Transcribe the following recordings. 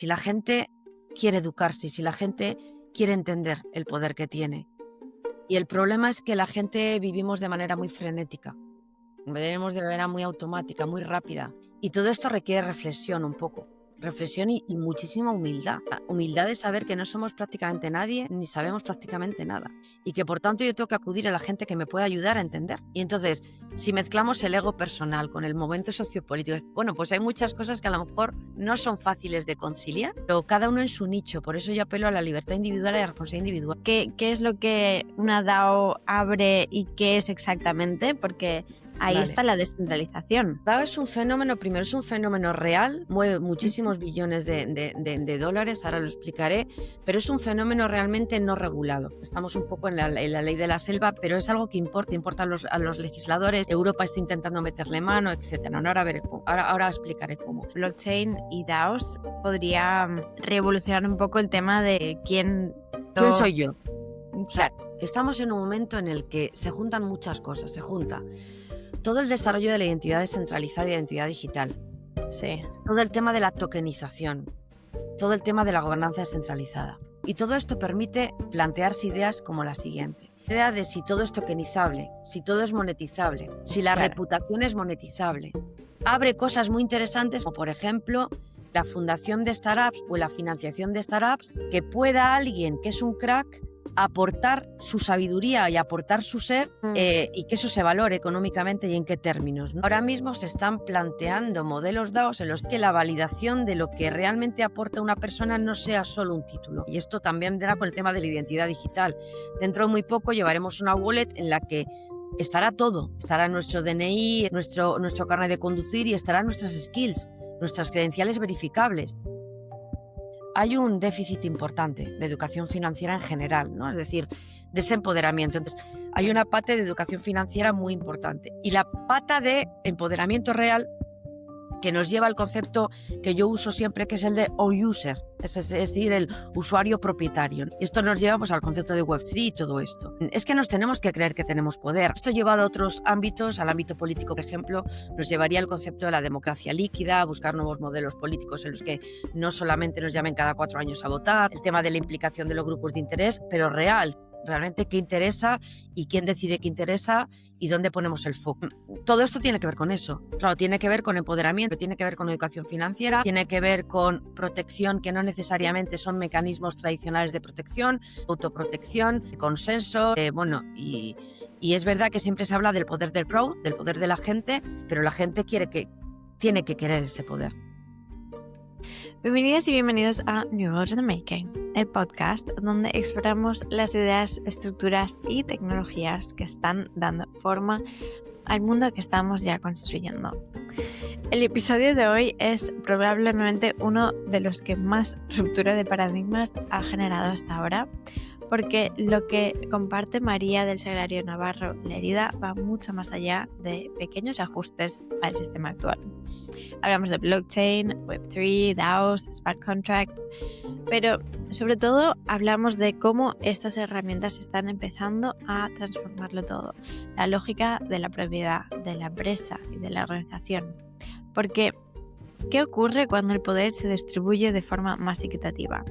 Si la gente quiere educarse, si la gente quiere entender el poder que tiene. Y el problema es que la gente vivimos de manera muy frenética, vivimos de manera muy automática, muy rápida. Y todo esto requiere reflexión un poco. Reflexión y muchísima humildad. Humildad de saber que no somos prácticamente nadie ni sabemos prácticamente nada. Y que por tanto yo tengo que acudir a la gente que me pueda ayudar a entender. Y entonces, si mezclamos el ego personal con el momento sociopolítico, bueno, pues hay muchas cosas que a lo mejor no son fáciles de conciliar, pero cada uno en su nicho. Por eso yo apelo a la libertad individual y a la responsabilidad individual. ¿Qué es lo que una DAO abre y qué es exactamente? Porque ahí está la descentralización. DAO es un fenómeno, primero es un fenómeno real, mueve muchísimos billones de dólares, ahora lo explicaré, pero es un fenómeno realmente no regulado. Estamos un poco en la ley de la selva, pero es algo que importa a los legisladores. Europa está intentando meterle mano, etc. Ahora explicaré cómo. Blockchain y DAOs podría revolucionar un poco el tema de quién soy yo. Claro, estamos en un momento en el que se juntan muchas cosas, se junta todo el desarrollo de la identidad descentralizada y identidad digital. Sí. Todo el tema de la tokenización. Todo el tema de la gobernanza descentralizada. Y todo esto permite plantearse ideas como la siguiente. La idea de si todo es tokenizable, si todo es monetizable, si la reputación es monetizable. Abre cosas muy interesantes, como por ejemplo la fundación de startups o la financiación de startups, que pueda alguien que es un crack aportar su sabiduría y aportar su ser y que eso se valore económicamente y en qué términos, ¿no? Ahora mismo se están planteando modelos DAOs en los que la validación de lo que realmente aporta una persona no sea solo un título. Y esto también vendrá con el tema de la identidad digital. Dentro de muy poco llevaremos una wallet en la que estará todo. Estará nuestro DNI, nuestro carnet de conducir y estarán nuestras skills, nuestras credenciales verificables. Hay un déficit importante de educación financiera en general, ¿no? Es decir, de ese empoderamiento. Entonces, hay una pata de educación financiera muy importante. Y la pata de empoderamiento real que nos lleva al concepto que yo uso siempre, que es el de O-User, es decir, el usuario propietario. Y esto nos lleva pues, al concepto de Web3 y todo esto. Es que nos tenemos que creer que tenemos poder. Esto llevado a otros ámbitos, al ámbito político, por ejemplo, nos llevaría al concepto de la democracia líquida, a buscar nuevos modelos políticos en los que no solamente nos llamen cada 4 años a votar, el tema de la implicación de los grupos de interés, pero real. Realmente qué interesa y quién decide qué interesa y dónde ponemos el foco. Todo esto tiene que ver con eso. Claro, tiene que ver con empoderamiento, tiene que ver con educación financiera, tiene que ver con protección, que no necesariamente son mecanismos tradicionales de protección, autoprotección, consenso, y es verdad que siempre se habla del poder del crowd, del poder de la gente, pero la gente tiene que querer ese poder. Bienvenidas y bienvenidos a New World in the Making, el podcast donde exploramos las ideas, estructuras y tecnologías que están dando forma al mundo que estamos ya construyendo. El episodio de hoy es probablemente uno de los que más ruptura de paradigmas ha generado hasta ahora, porque lo que comparte María del Sagrario Navarro Lerida va mucho más allá de pequeños ajustes al sistema actual. Hablamos de blockchain, Web3, DAOs, smart contracts, pero sobre todo hablamos de cómo estas herramientas están empezando a transformarlo todo, la lógica de la propiedad, de la empresa y de la organización. Porque, ¿qué ocurre cuando el poder se distribuye de forma más equitativa?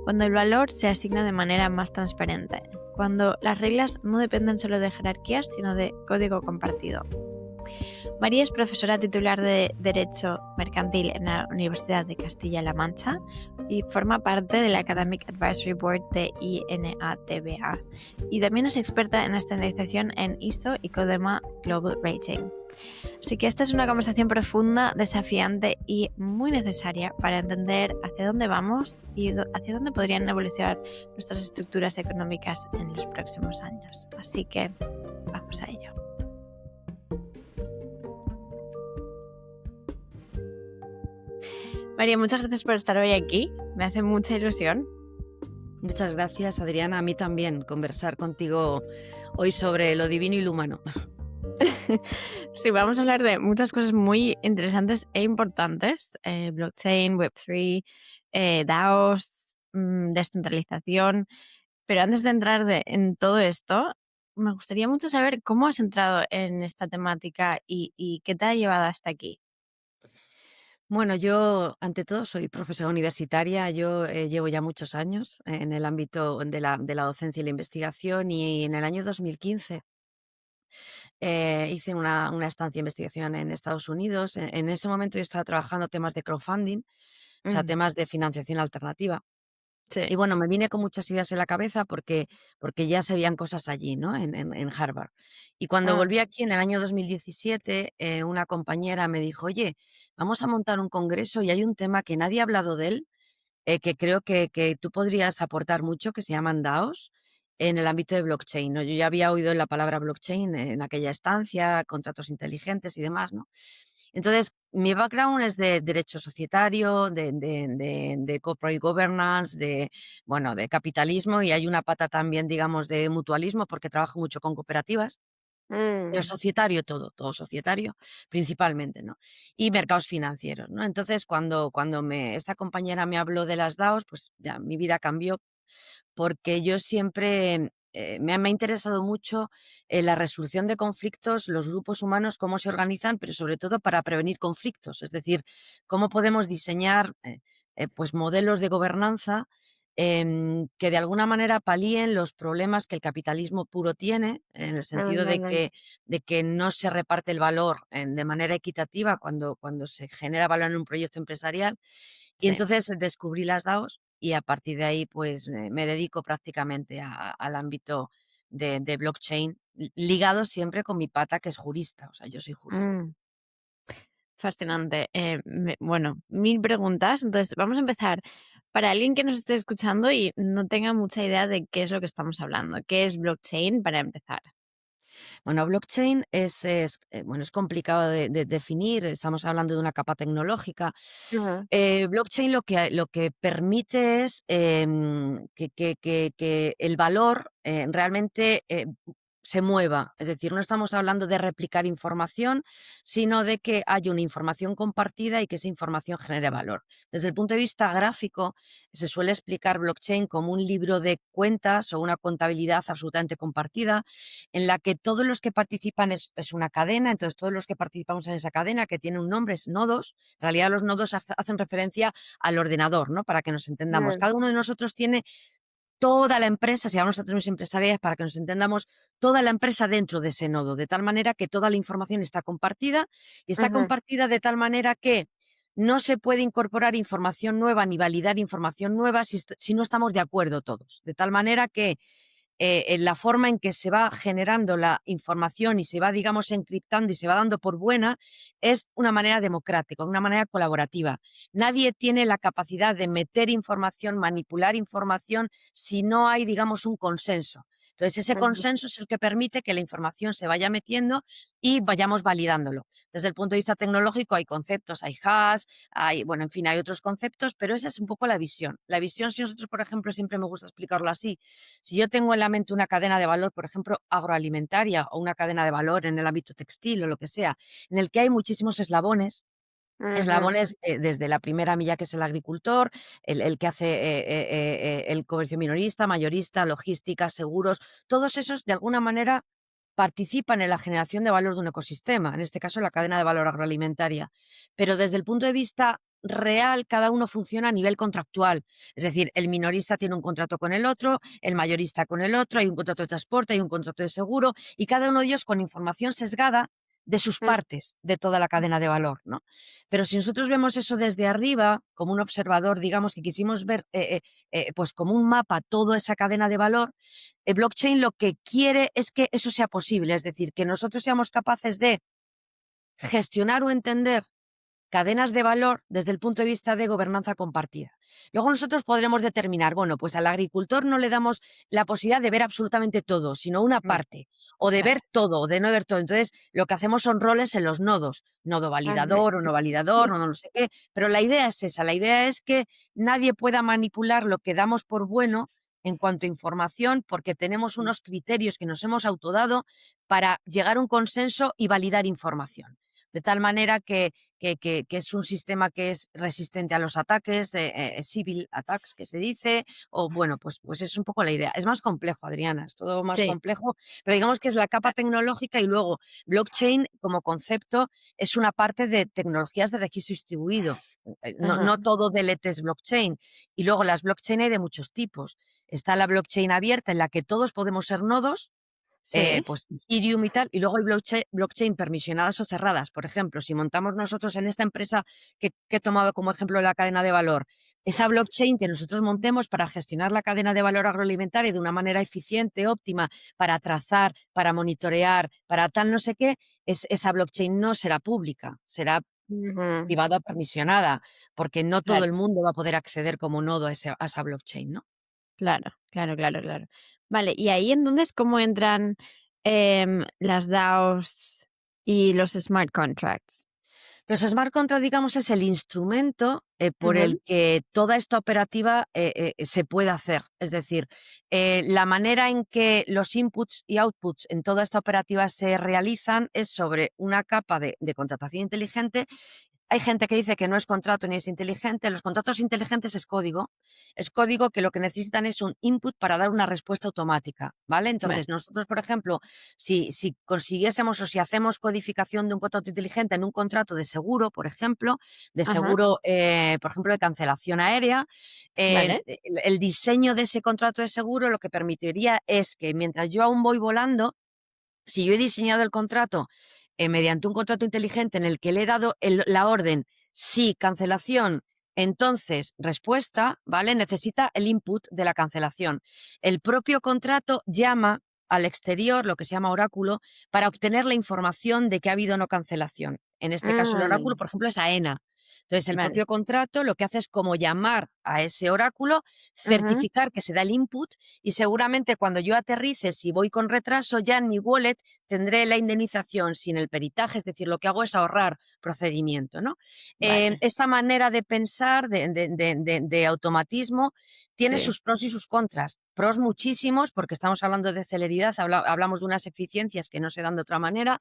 Cuando el valor se asigna de manera más transparente, cuando las reglas no dependen solo de jerarquías, sino de código compartido. María es profesora titular de Derecho Mercantil en la Universidad de Castilla-La Mancha y forma parte del Academic Advisory Board de INATBA. Y también es experta en estandarización en ISO y CODEMA Global Rating. Así que esta es una conversación profunda, desafiante y muy necesaria para entender hacia dónde vamos y hacia dónde podrían evolucionar nuestras estructuras económicas en los próximos años. Así que vamos a ello. María, muchas gracias por estar hoy aquí. Me hace mucha ilusión. Muchas gracias, Adriana. A mí también conversar contigo hoy sobre lo divino y lo humano. Sí, vamos a hablar de muchas cosas muy interesantes e importantes. Blockchain, Web3, DAOs, descentralización. Pero antes de entrar en todo esto, me gustaría mucho saber cómo has entrado en esta temática y qué te ha llevado hasta aquí. Bueno, yo ante todo soy profesora universitaria, yo llevo ya muchos años en el ámbito de la docencia y la investigación y en el año 2015 hice una estancia de investigación en Estados Unidos. En ese momento yo estaba trabajando temas de crowdfunding, o sea, Mm, temas de financiación alternativa. sí. Y bueno, me vine con muchas ideas en la cabeza porque ya se veían cosas allí, ¿no? En Harvard. Y cuando Ah, volví aquí en el año 2017, una compañera me dijo: "Oye, vamos a montar un congreso y hay un tema que nadie ha hablado de él, que creo que tú podrías aportar mucho, que se llaman DAOs, en el ámbito de blockchain", ¿no? Yo ya había oído la palabra blockchain en aquella estancia, contratos inteligentes y demás, ¿no? Entonces, mi background es de derecho societario, de corporate governance, bueno, de capitalismo, y hay una pata también, digamos, de mutualismo, porque trabajo mucho con cooperativas. Pero mm, societario todo societario, principalmente, ¿no? Y mercados financieros, ¿no? Entonces, cuando esta compañera me habló de las DAOs, pues ya mi vida cambió, porque yo siempre, me ha interesado mucho, la resolución de conflictos, los grupos humanos, cómo se organizan, pero sobre todo para prevenir conflictos. Es decir, cómo podemos diseñar, pues modelos de gobernanza, que de alguna manera palíen los problemas que el capitalismo puro tiene, en el sentido de ándale, que no se reparte el valor, de manera equitativa cuando se genera valor en un proyecto empresarial. Y sí. entonces descubrí las DAOs y a partir de ahí, pues, me dedico prácticamente al ámbito de blockchain, ligado siempre con mi pata, que es jurista, o sea, yo soy jurista. Mm, fascinante. Bueno, 1000 preguntas. Entonces, vamos a empezar. Para alguien que nos esté escuchando y no tenga mucha idea de qué es lo que estamos hablando, ¿qué es blockchain para empezar? Bueno, blockchain bueno, es complicado de definir, estamos hablando de una capa tecnológica. Ujú, Blockchain lo que permite es, que el valor, realmente, se mueva. Es decir, no estamos hablando de replicar información, sino de que haya una información compartida y que esa información genere valor. Desde el punto de vista gráfico, se suele explicar blockchain como un libro de cuentas o una contabilidad absolutamente compartida, en la que todos los que participan es una cadena, entonces todos los que participamos en esa cadena, que tiene un nombre, es nodos. En realidad los nodos hacen referencia al ordenador, ¿no? Para que nos entendamos. mm, Cada uno de nosotros tiene toda la empresa, si hablamos de términos empresariales, para que nos entendamos, toda la empresa dentro de ese nodo, de tal manera que toda la información está compartida, y está ujú, compartida de tal manera que no se puede incorporar información nueva ni validar información nueva si no estamos de acuerdo todos. De tal manera que en la forma en que se va generando la información y se va, digamos, encriptando y se va dando por buena, es una manera democrática, una manera colaborativa. Nadie tiene la capacidad de meter información, manipular información, si no hay, digamos, un consenso. Entonces, ese ujú, consenso es el que permite que la información se vaya metiendo y vayamos validándolo. Desde el punto de vista tecnológico hay conceptos, hay hash, bueno, en fin, hay otros conceptos, pero esa es un poco la visión. La visión, si nosotros, por ejemplo, siempre me gusta explicarlo así, si yo tengo en la mente una cadena de valor, por ejemplo, agroalimentaria, o una cadena de valor en el ámbito textil o lo que sea, en el que hay muchísimos eslabones, ujú, desde la primera milla, que es el agricultor, el que hace el comercio minorista, mayorista, logística, seguros, todos esos de alguna manera participan en la generación de valor de un ecosistema, en este caso la cadena de valor agroalimentaria. Pero desde el punto de vista real, cada uno funciona a nivel contractual. Es decir, el minorista tiene un contrato con el otro, el mayorista con el otro, hay un contrato de transporte, hay un contrato de seguro, y cada uno de ellos con información sesgada de sus mm, partes de toda la cadena de valor, ¿no? Pero si nosotros vemos eso desde arriba, como un observador, digamos que quisimos ver, pues como un mapa, toda esa cadena de valor, el blockchain lo que quiere es que eso sea posible, es decir, que nosotros seamos capaces de gestionar o entender cadenas de valor desde el punto de vista de gobernanza compartida. Luego nosotros podremos determinar, bueno, pues al agricultor no le damos la posibilidad de ver absolutamente todo, sino una mm, parte, o de claro, ver todo, o de no ver todo. Entonces, lo que hacemos son roles en los nodos, nodo ándale, validador o no validador, nodo no sé qué, pero la idea es esa, la idea es que nadie pueda manipular lo que damos por bueno en cuanto a información, porque tenemos unos criterios que nos hemos autodado para llegar a un consenso y validar información. de tal manera que es un sistema que es resistente a los ataques, civil attacks que se dice, o bueno, pues es un poco la idea. Es más complejo, Adriana, es todo más Sí. complejo, pero digamos que es la capa tecnológica y luego blockchain como concepto es una parte de tecnologías de registro distribuido. No, Ajá. no todo DLT es blockchain. Y luego las blockchain hay de muchos tipos. Está la blockchain abierta en la que todos podemos ser nodos, Sí. pues Ethereum y tal, y luego hay blockchain permisionadas o cerradas. Por ejemplo, si montamos nosotros en esta empresa que he tomado como ejemplo la cadena de valor, esa blockchain que nosotros montemos para gestionar la cadena de valor agroalimentaria de una manera eficiente, óptima, para trazar, para monitorear, para tal no sé qué, esa blockchain no será pública, será Ujú. privada permisionada, porque no todo Claro, el mundo va a poder acceder como nodo a esa blockchain, ¿no? claro, claro, claro, claro. Vale, y ahí entonces, ¿cómo entran las DAOs y los smart contracts? Los smart contracts, digamos, es el instrumento por Ujú. el que toda esta operativa se puede hacer. Es decir, la manera en que los inputs y outputs en toda esta operativa se realizan es sobre una capa de contratación inteligente. Hay gente que dice que no es contrato ni es inteligente. Los contratos inteligentes es código. Es código que lo que necesitan es un input para dar una respuesta automática, ¿vale? Vale. Entonces, nosotros, por ejemplo, si consiguiésemos o si hacemos codificación de un contrato inteligente en un contrato de seguro, por ejemplo, de Ajá. seguro, por ejemplo, de cancelación aérea, Vale. el diseño de ese contrato de seguro lo que permitiría es que mientras yo aún voy volando, si yo he diseñado el contrato mediante un contrato inteligente en el que le he dado la orden sí, cancelación, entonces respuesta, ¿vale? Necesita el input de la cancelación. El propio contrato llama al exterior, lo que se llama oráculo, para obtener la información de que ha habido no cancelación. En este caso, el oráculo, Mm, por ejemplo, es AENA. Entonces, el vale. propio contrato lo que hace es como llamar a ese oráculo, Ujú. certificar que se da el input y seguramente cuando yo aterrice, si voy con retraso, ya en mi wallet tendré la indemnización sin el peritaje, es decir, lo que hago es ahorrar procedimiento, ¿no? Vale. Esta manera de pensar, de automatismo, tiene Sí. sus pros y sus contras. Pros muchísimos, porque estamos hablando de celeridad, hablamos de unas eficiencias que no se dan de otra manera.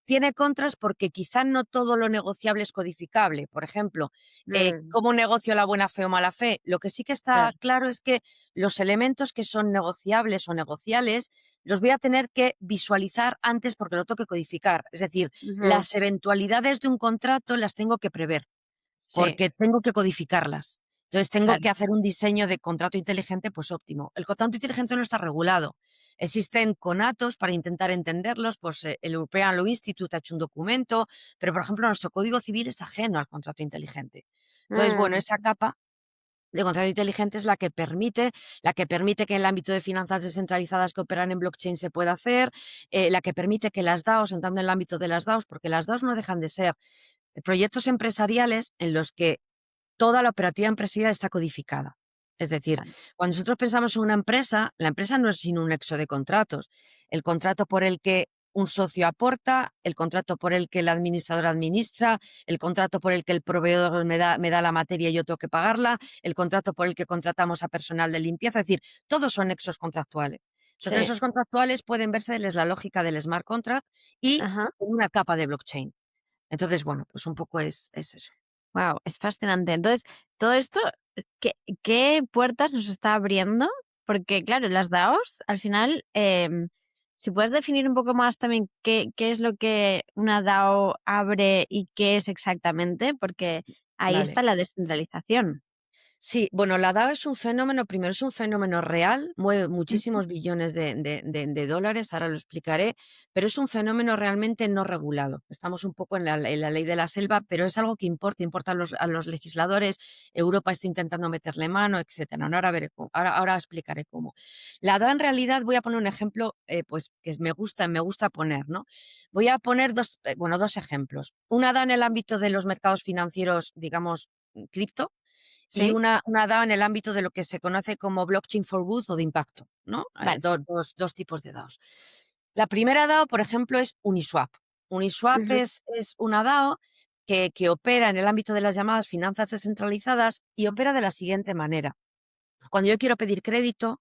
Tiene contras porque quizá no todo lo negociable es codificable. Por ejemplo, Mm, ¿cómo negocio la buena fe o mala fe? Lo que sí que está claro. claro es que los elementos que son negociables o negociales los voy a tener que visualizar antes porque lo tengo que codificar. Es decir, Ujú. las eventualidades de un contrato las tengo que prever Sí, porque tengo que codificarlas. Entonces tengo claro. que hacer un diseño de contrato inteligente pues óptimo. El contrato inteligente no está regulado. Existen conatos para intentar entenderlos, pues el European Law Institute ha hecho un documento, pero por ejemplo nuestro Código Civil es ajeno al contrato inteligente. Entonces, bueno, Mm, esa capa de contrato inteligente es la que permite que en el ámbito de finanzas descentralizadas que operan en blockchain se pueda hacer, la que permite que las DAOs, entrando en el ámbito de las DAOs, porque las DAOs no dejan de ser proyectos empresariales en los que toda la operativa empresarial está codificada. Es decir, vale. cuando nosotros pensamos en una empresa, la empresa no es sino un nexo de contratos. El contrato por el que un socio aporta, el contrato por el que el administrador administra, el contrato por el que el proveedor me da la materia y yo tengo que pagarla, el contrato por el que contratamos a personal de limpieza. Es decir, todos son nexos contractuales. Esos Sí. nexos contractuales pueden verse desde la lógica del smart contract y Ajá. en una capa de blockchain. Entonces, bueno, pues un poco es eso. Wow, es fascinante. Entonces, todo esto, ¿qué puertas nos está abriendo? Porque, claro, las DAOs, al final, si puedes definir un poco más también qué es lo que una DAO abre y qué es exactamente, porque ahí Vale. está la descentralización. Sí, bueno, la DAO es un fenómeno, primero es un fenómeno real, mueve Ujú. muchísimos billones de dólares, ahora lo explicaré, pero es un fenómeno realmente no regulado. Estamos un poco en la ley de la selva, pero es algo que importa a los legisladores. Europa está intentando meterle mano, etcétera. No, ahora explicaré cómo. La DAO en realidad, voy a poner un ejemplo, pues que me gusta poner, ¿no? Voy a poner dos ejemplos. Una DAO en el ámbito de los mercados financieros, digamos, cripto, y ¿Sí? una DAO en el ámbito de lo que se conoce como blockchain for good o de impacto, ¿no? Vale. Dos tipos de DAOs. La primera DAO, por ejemplo, es Uniswap. Uniswap Ujú. es una DAO que opera en el ámbito de las llamadas finanzas descentralizadas y opera de la siguiente manera. Cuando yo quiero pedir crédito,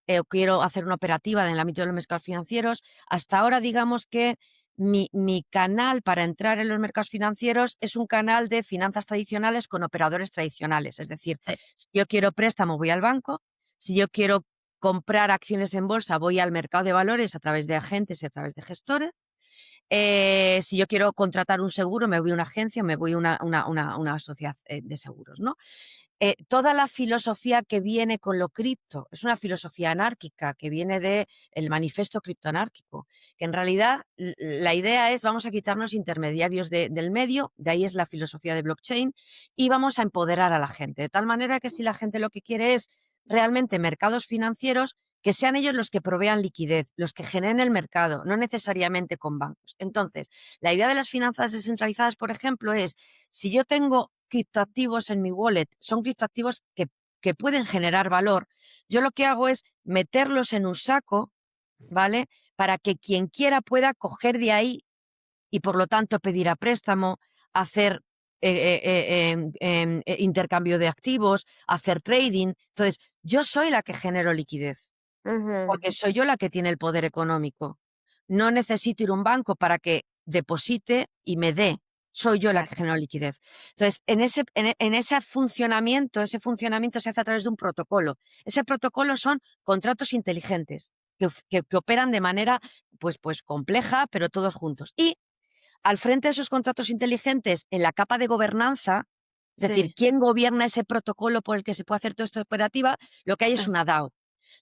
o quiero hacer una operativa en el ámbito de los mercados financieros, hasta ahora digamos que mi canal para entrar en los mercados financieros es un canal de finanzas tradicionales con operadores tradicionales. Es decir, Sí. si yo quiero préstamo, voy al banco. Si yo quiero comprar acciones en bolsa, voy al mercado de valores a través de agentes y a través de gestores. Si yo quiero contratar un seguro, me voy a una agencia o me voy a una sociedad de seguros, ¿no? Toda la filosofía que viene con lo cripto es una filosofía anárquica que viene del manifiesto criptoanárquico, que en realidad la idea es vamos a quitarnos intermediarios del medio, de ahí es la filosofía de blockchain, y vamos a empoderar a la gente, de tal manera que si la gente lo que quiere es realmente mercados financieros, que sean ellos los que provean liquidez, los que generen el mercado, no necesariamente con bancos. Entonces, la idea de las finanzas descentralizadas, por ejemplo, es si yo tengo criptoactivos en mi wallet, son criptoactivos que pueden generar valor, yo lo que hago es meterlos en un saco, ¿vale? Para que quien quiera pueda coger de ahí y por lo tanto pedir a préstamo, hacer intercambio de activos, hacer trading. Entonces, yo soy la que genero liquidez, Ujú. porque soy yo la que tiene el poder económico. No necesito ir a un banco para que deposite y me dé. Soy yo la Claro. que genero liquidez. Entonces, en ese funcionamiento se hace a través de un protocolo. Ese protocolo son contratos inteligentes que operan de manera pues compleja, pero todos juntos. Y al frente de esos contratos inteligentes, en la capa de gobernanza, es decir, Sí. quién gobierna ese protocolo por el que se puede hacer toda esta operativa, lo que hay es Ah, una DAO.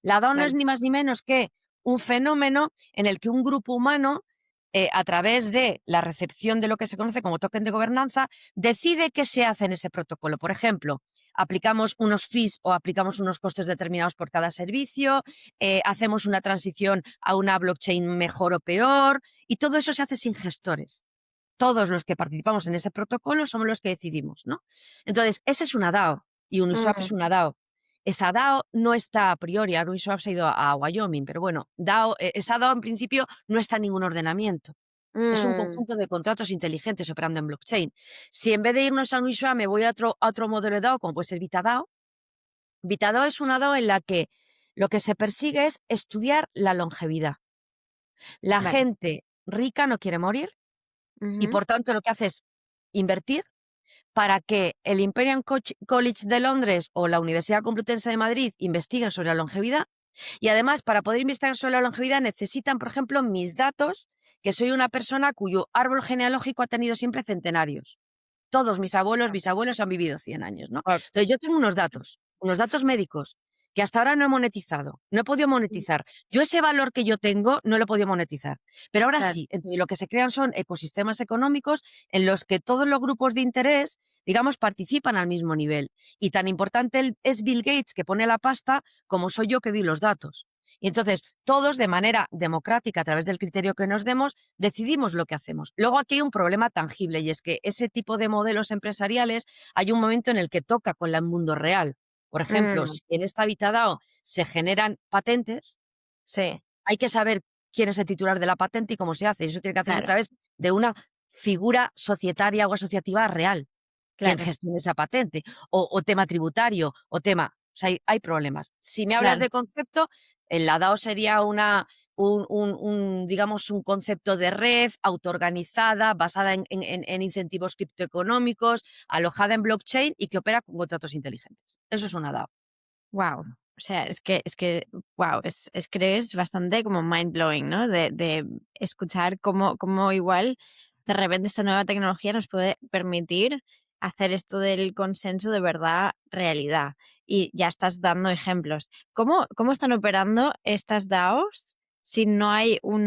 La DAO no claro. es ni más ni menos que un fenómeno en el que un grupo humano, a través de la recepción de lo que se conoce como token de gobernanza, decide qué se hace en ese protocolo. Por ejemplo, aplicamos unos fees o aplicamos unos costes determinados por cada servicio, hacemos una transición a una blockchain mejor o peor, y todo eso se hace sin gestores. Todos los que participamos en ese protocolo somos los que decidimos, ¿no? Entonces, esa es una DAO y Uniswap Mm, es una DAO. Esa DAO no está a priori, ahora Uniswap se ha ido a Wyoming, pero bueno, esa DAO en principio no está en ningún ordenamiento. Es un mm, conjunto de contratos inteligentes operando en blockchain. Si en vez de irnos a Uniswap me voy a otro modelo de DAO, como puede ser VitaDAO, VitaDAO es una DAO en la que lo que se persigue es estudiar la longevidad. La vale. gente rica no quiere morir y Ujú. por tanto lo que hace es invertir para que el Imperial College de Londres o la Universidad Complutense de Madrid investiguen sobre la longevidad. Y además, para poder investigar sobre la longevidad necesitan, por ejemplo, mis datos, que soy una persona cuyo árbol genealógico ha tenido siempre centenarios. Todos mis abuelos, bisabuelos han vivido 100 años, ¿no? Guau. Entonces, yo tengo unos datos médicos, que hasta ahora no he monetizado, no he podido monetizar. Yo ese valor que yo tengo no lo he podido monetizar, pero ahora Claro. sí. Entonces, lo que se crean son ecosistemas económicos en los que todos los grupos de interés, digamos, participan al mismo nivel. Y tan importante es Bill Gates, que pone la pasta, como soy yo que doy los datos. Y entonces, todos de manera democrática, a través del criterio que nos demos, decidimos lo que hacemos. Luego aquí hay un problema tangible y es que ese tipo de modelos empresariales hay un momento en el que toca con el mundo real. Por ejemplo, Mm, si en esta VitaDAO se generan patentes, sí, hay que saber quién es el titular de la patente y cómo se hace. Eso tiene que hacerse a claro, través de una figura societaria o asociativa real, quien claro, gestione esa patente, o tema tributario, o tema. O sea, hay problemas. Si me hablas claro. de concepto, la DAO sería digamos, un concepto de red autoorganizada, basada en incentivos criptoeconómicos, alojada en blockchain y que opera con contratos inteligentes. Eso es una DAO. Wow. O sea, wow, creo que es bastante como mind blowing, ¿no? De escuchar cómo igual de repente esta nueva tecnología nos puede permitir hacer esto del consenso de verdad realidad. Y ya estás dando ejemplos. ¿Cómo están operando estas DAOs si no hay un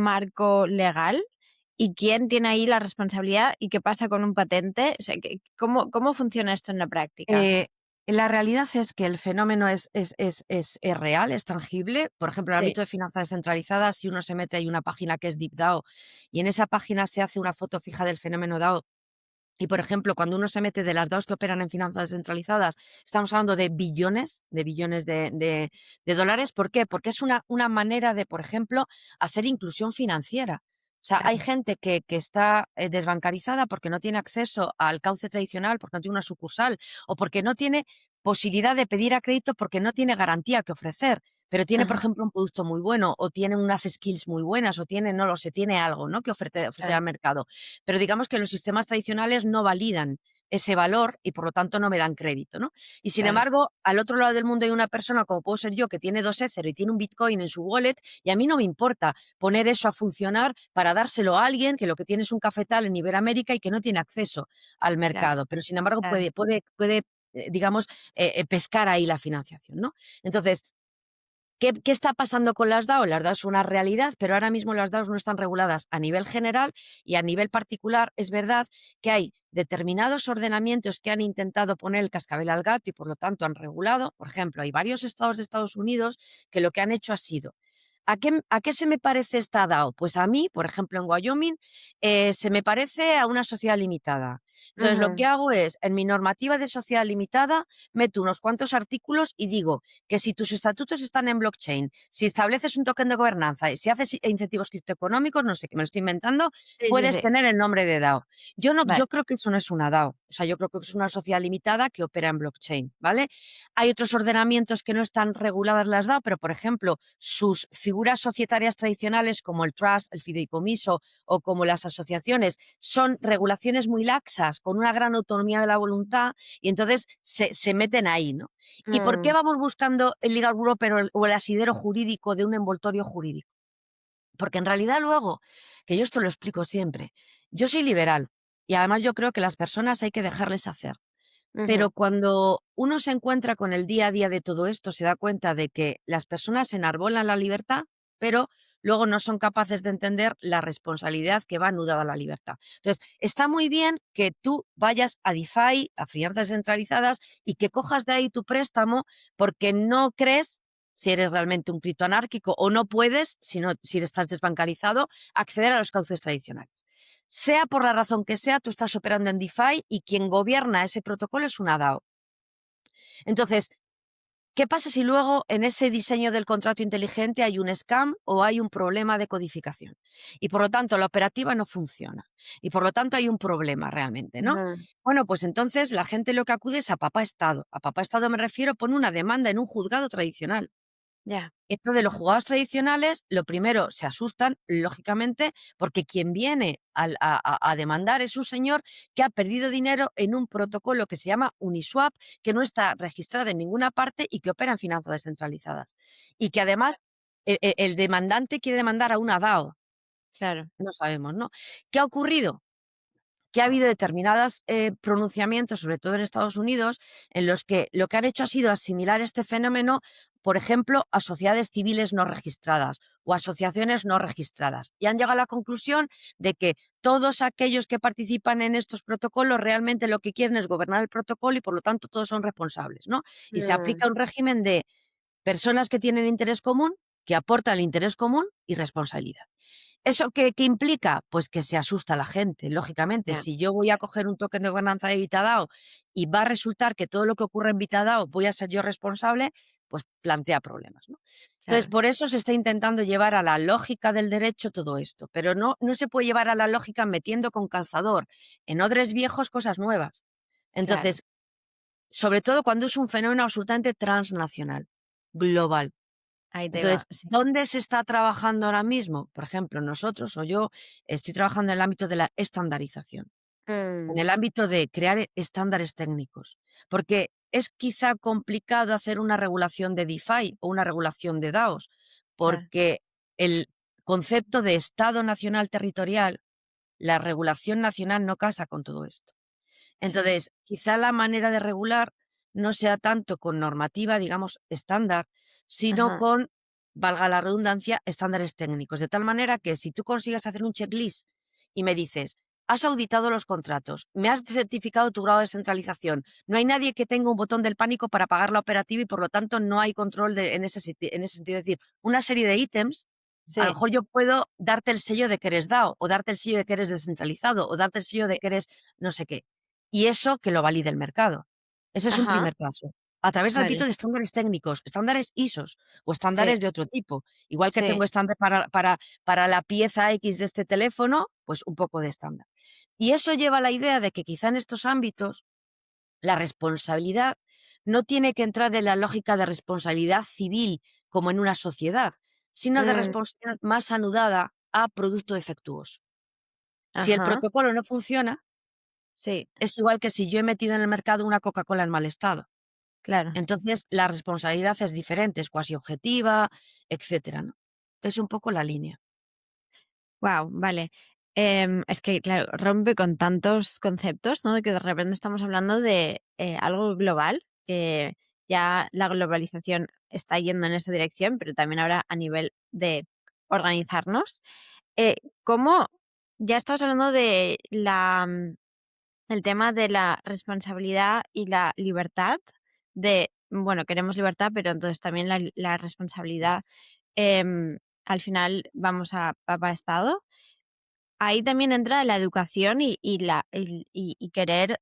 marco legal? ¿Y quién tiene ahí la responsabilidad? ¿Y qué pasa con un patente? O sea, ¿cómo funciona esto en la práctica? Eh, la realidad es que el fenómeno es real, es tangible. Por ejemplo, en el Sí. ámbito de finanzas descentralizadas, si uno se mete, hay una página que es DeepDAO y en esa página se hace una foto fija del fenómeno DAO. Y, por ejemplo, cuando uno se mete de las DAOs que operan en finanzas descentralizadas, estamos hablando de billones de dólares. ¿Por qué? Porque es una manera de, por ejemplo, hacer inclusión financiera. O sea, hay Claro. gente que está desbancarizada porque no tiene acceso al cauce tradicional, porque no tiene una sucursal o porque no tiene posibilidad de pedir a crédito porque no tiene garantía que ofrecer, pero tiene, por Ajá, ejemplo, un producto muy bueno o tiene unas skills muy buenas o tiene, no lo sé, tiene algo, ¿no?, que ofrecer claro, al mercado. Pero digamos que los sistemas tradicionales no validan ese valor y por lo tanto no me dan crédito, ¿no? Y sin claro, embargo, al otro lado del mundo hay una persona como puedo ser yo que tiene 2 Ether y tiene un Bitcoin en su wallet y a mí no me importa poner eso a funcionar para dárselo a alguien que lo que tiene es un cafetal en Iberoamérica y que no tiene acceso al claro, mercado, pero sin embargo claro. puede digamos, pescar ahí la financiación, ¿no? Entonces, ¿qué está pasando con las DAO? Las DAO es una realidad, pero ahora mismo las DAOs no están reguladas a nivel general y a nivel particular. Es verdad que hay determinados ordenamientos que han intentado poner el cascabel al gato y por lo tanto han regulado. Por ejemplo, hay varios estados de Estados Unidos que lo que han hecho ha sido ¿a qué se me parece esta DAO? Pues a mí, por ejemplo, en Wyoming, se me parece a una sociedad limitada. Entonces, lo que Ujú. hago es, en mi normativa de sociedad limitada, meto unos cuantos artículos y digo que si tus estatutos están en blockchain, si estableces un token de gobernanza y si haces incentivos criptoeconómicos, no sé, que me lo estoy inventando, Sí, sí, puedes sí. tener el nombre de DAO. Vale. Yo creo que eso no es una DAO. O sea, yo creo que es una sociedad limitada que opera en blockchain, ¿vale? Hay otros ordenamientos que no están reguladas las DAO, pero, por ejemplo, sus figuras societarias tradicionales como el trust, el fideicomiso o como las asociaciones son regulaciones muy laxas, con una gran autonomía de la voluntad y entonces se meten ahí, ¿no? ¿Y por qué Mm, vamos buscando el legal wrapper o el asidero jurídico de un envoltorio jurídico? Porque en realidad luego, que yo esto lo explico siempre, yo soy liberal y además yo creo que las personas hay que dejarles hacer. ujú, Pero cuando uno se encuentra con el día a día de todo esto, se da cuenta de que las personas enarbolan la libertad, pero luego no son capaces de entender la responsabilidad que va anudada a la libertad. Entonces, está muy bien que tú vayas a DeFi, a finanzas centralizadas, y que cojas de ahí tu préstamo porque no crees, si eres realmente un criptoanárquico, o no puedes, si estás desbancarizado, acceder a los cauces tradicionales. Sea por la razón que sea, tú estás operando en DeFi y quien gobierna ese protocolo es una DAO. Entonces, ¿qué pasa si luego en ese diseño del contrato inteligente hay un scam o hay un problema de codificación? Y por lo tanto la operativa no funciona. Y por lo tanto hay un problema realmente, ¿no? ujú. Bueno, pues entonces la gente lo que acude es a papá Estado. A papá Estado me refiero, pone una demanda en un juzgado tradicional. Ya, Entonces, los jugadores tradicionales, lo primero, se asustan, lógicamente, porque quien viene a demandar es un señor que ha perdido dinero en un protocolo que se llama Uniswap, que no está registrado en ninguna parte y que opera en finanzas descentralizadas. Y que además el demandante quiere demandar a una DAO. claro. No sabemos, ¿no? ¿Qué ha ocurrido? Que ha habido determinados pronunciamientos, sobre todo en Estados Unidos, en los que lo que han hecho ha sido asimilar este fenómeno, por ejemplo, a sociedades civiles no registradas o asociaciones no registradas. Y han llegado a la conclusión de que todos aquellos que participan en estos protocolos realmente lo que quieren es gobernar el protocolo y por lo tanto todos son responsables, ¿no? Y se Mm, aplica un régimen de personas que tienen interés común, que aportan el interés común y responsabilidad. ¿Eso qué implica? Pues que se asusta a la gente, lógicamente. ya, Si yo voy a coger un token de gobernanza de Vitadao y va a resultar que todo lo que ocurre en Vitadao voy a ser yo responsable, pues plantea problemas, ¿no? Entonces, claro, por eso se está intentando llevar a la lógica del derecho todo esto, pero no se puede llevar a la lógica metiendo con calzador en odres viejos cosas nuevas. claro. Entonces, sobre todo cuando es un fenómeno absolutamente transnacional, global. Ahí te va, Entonces, sí. ¿dónde se está trabajando ahora mismo? Por ejemplo, nosotros o yo estoy trabajando en el ámbito de la estandarización, en Mm, el ámbito de crear estándares técnicos, porque es quizá complicado hacer una regulación de DeFi o una regulación de DAOs, claro, porque el concepto de Estado Nacional Territorial, la regulación nacional no casa con todo esto. sí. Entonces, quizá la manera de regular no sea tanto con normativa, digamos, estándar, sino Ajá, con, valga la redundancia, estándares técnicos. De tal manera que si tú consigues hacer un checklist y me dices, has auditado los contratos, me has certificado tu grado de centralización, no hay nadie que tenga un botón del pánico para pagar la operativa y por lo tanto no hay control en ese sentido. Es decir, una serie de ítems, a lo sí. mejor yo puedo darte el sello de que eres DAO, o darte el sello de que eres descentralizado, o darte el sello de que eres no sé qué. Y eso que lo valide el mercado. Ese es un Ajá, primer paso. A través, repito, vale. de estándares técnicos, estándares ISOs o Sí, estándares de otro tipo. Igual que sí, tengo estándar para la pieza X de este teléfono, pues un poco de estándar. Y eso lleva a la idea de que quizá en estos ámbitos la responsabilidad no tiene que entrar en la lógica de responsabilidad civil como en una sociedad, sino de Mm, responsabilidad más anudada a producto defectuoso. Si el ajá, protocolo no funciona, sí, es igual que si yo he metido en el mercado una Coca-Cola en mal estado. claro. Entonces, la responsabilidad es diferente, es cuasi objetiva, etcétera, ¿no? Es un poco la línea. Wow, vale. Es que, claro, rompe con tantos conceptos, ¿no? De que de repente estamos hablando de algo global, que ya la globalización está yendo en esa dirección, pero también ahora a nivel de organizarnos. ¿Cómo ya estamos hablando de el tema de la responsabilidad y la libertad de, bueno, queremos libertad, pero entonces también la responsabilidad, al final vamos a papá Estado. Ahí también entra la educación y querer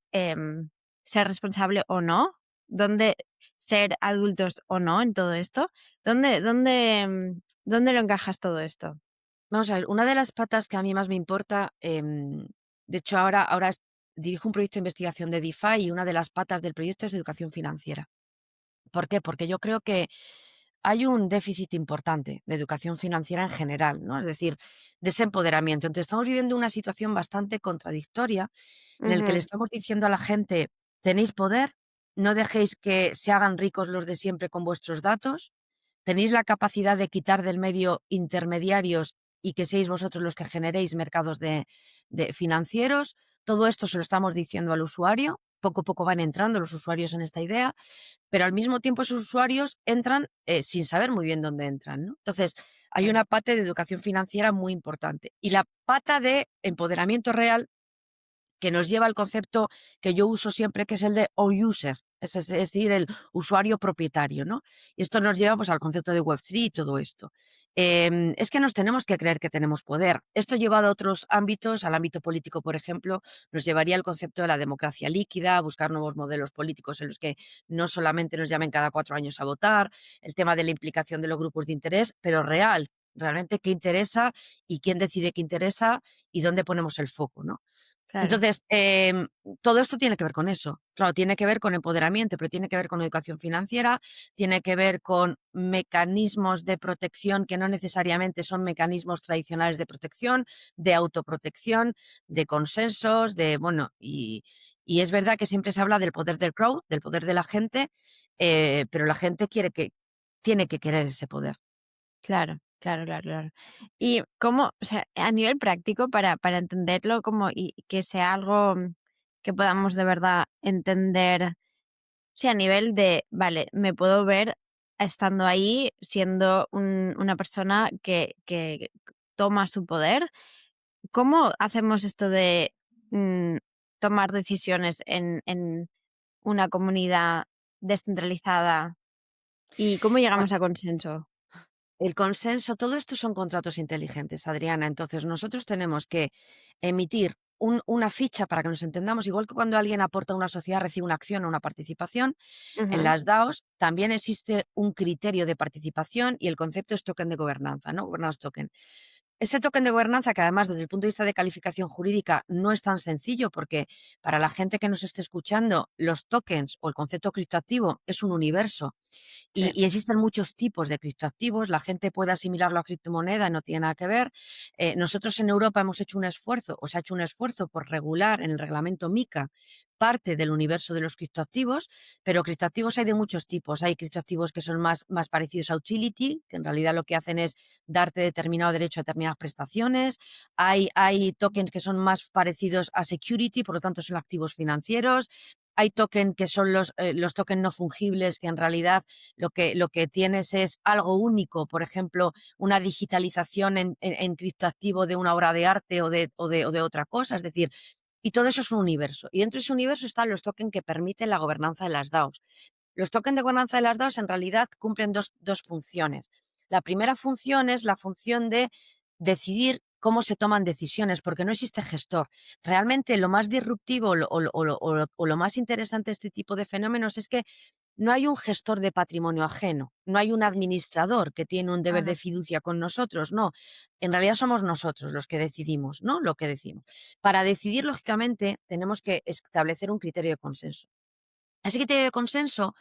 ser responsable o no, dónde ser adultos o no en todo esto. ¿Dónde lo encajas todo esto? Vamos a ver, una de las patas que a mí más me importa, de hecho, ahora dirijo un proyecto de investigación de DeFi y una de las patas del proyecto es educación financiera. ¿Por qué? Porque yo creo que hay un déficit importante de educación financiera en general, ¿no? Es decir, de ese empoderamiento. Entonces, estamos viviendo una situación bastante contradictoria en el que le Ujú, estamos diciendo a la gente, tenéis poder, no dejéis que se hagan ricos los de siempre con vuestros datos, tenéis la capacidad de quitar del medio intermediarios y que seáis vosotros los que generéis mercados de financieros. Todo esto se lo estamos diciendo al usuario. Poco a poco van entrando los usuarios en esta idea, pero al mismo tiempo esos usuarios entran sin saber muy bien dónde entran, ¿no? Entonces, hay claro, una pata de educación financiera muy importante. Y la pata de empoderamiento real que nos lleva al concepto que yo uso siempre, que es el de O-User, es decir, el usuario propietario, ¿no? Y esto nos lleva pues, al concepto de Web3 y todo esto. Es que nos tenemos que creer que tenemos poder. Esto llevado a otros ámbitos, al ámbito político, por ejemplo, nos llevaría al concepto de la democracia líquida, a buscar nuevos modelos políticos en los que no solamente nos llamen cada 4 años a votar, el tema de la implicación de los grupos de interés, pero real, realmente qué interesa y quién decide qué interesa y dónde ponemos el foco, ¿no? claro, Entonces, todo esto tiene que ver con eso. Claro, tiene que ver con empoderamiento, pero tiene que ver con educación financiera, tiene que ver con mecanismos de protección que no necesariamente son mecanismos tradicionales de protección, de autoprotección, de consensos, bueno, y es verdad que siempre se habla del poder del crowd, del poder de la gente, pero la gente tiene que querer ese poder. claro, claro, claro, claro. Y cómo, o sea, a nivel práctico, para entenderlo como y que sea algo que podamos de verdad entender. Sí, a nivel de, vale, me puedo ver estando ahí siendo una persona que toma su poder. ¿Cómo hacemos esto de mm, tomar decisiones en una comunidad descentralizada y cómo llegamos a consenso? El consenso, todo esto son contratos inteligentes, Adriana. Entonces, nosotros tenemos que emitir una ficha para que nos entendamos, igual que cuando alguien aporta a una sociedad, recibe una acción o una participación. En Ujú, las DAOs también existe un criterio de participación y el concepto es token de gobernanza, ¿no? Governance token. Ese token de gobernanza, que además desde el punto de vista de calificación jurídica no es tan sencillo, porque para la gente que nos esté escuchando, los tokens o el concepto criptoactivo es un universo sí, y existen muchos tipos de criptoactivos, la gente puede asimilarlo a criptomoneda y no tiene nada que ver. Nosotros en Europa hemos hecho un esfuerzo, o se ha hecho un esfuerzo por regular en el reglamento MiCA parte del universo de los criptoactivos, pero criptoactivos hay de muchos tipos. Hay criptoactivos que son más parecidos a utility, que en realidad lo que hacen es darte determinado derecho a determinadas prestaciones. Hay tokens que son más parecidos a security, por lo tanto son activos financieros. Hay tokens que son los tokens no fungibles, que en realidad lo que tienes es algo único, por ejemplo, una digitalización en criptoactivo de una obra de arte o de otra cosa, es decir, y todo eso es un universo. Y dentro de ese universo están los tokens que permiten la gobernanza de las DAOs. Los tokens de gobernanza de las DAOs en realidad cumplen dos funciones. La primera función es la función de decidir cómo se toman decisiones, porque no existe gestor. Realmente lo más disruptivo o lo más interesante de este tipo de fenómenos es que no hay un gestor de patrimonio ajeno, no hay un administrador que tiene un deber de claro, fiducia con nosotros, no. En realidad somos nosotros los que decidimos, ¿no? Lo que decimos. Para decidir, lógicamente, tenemos que establecer un criterio de consenso. Ese criterio de consenso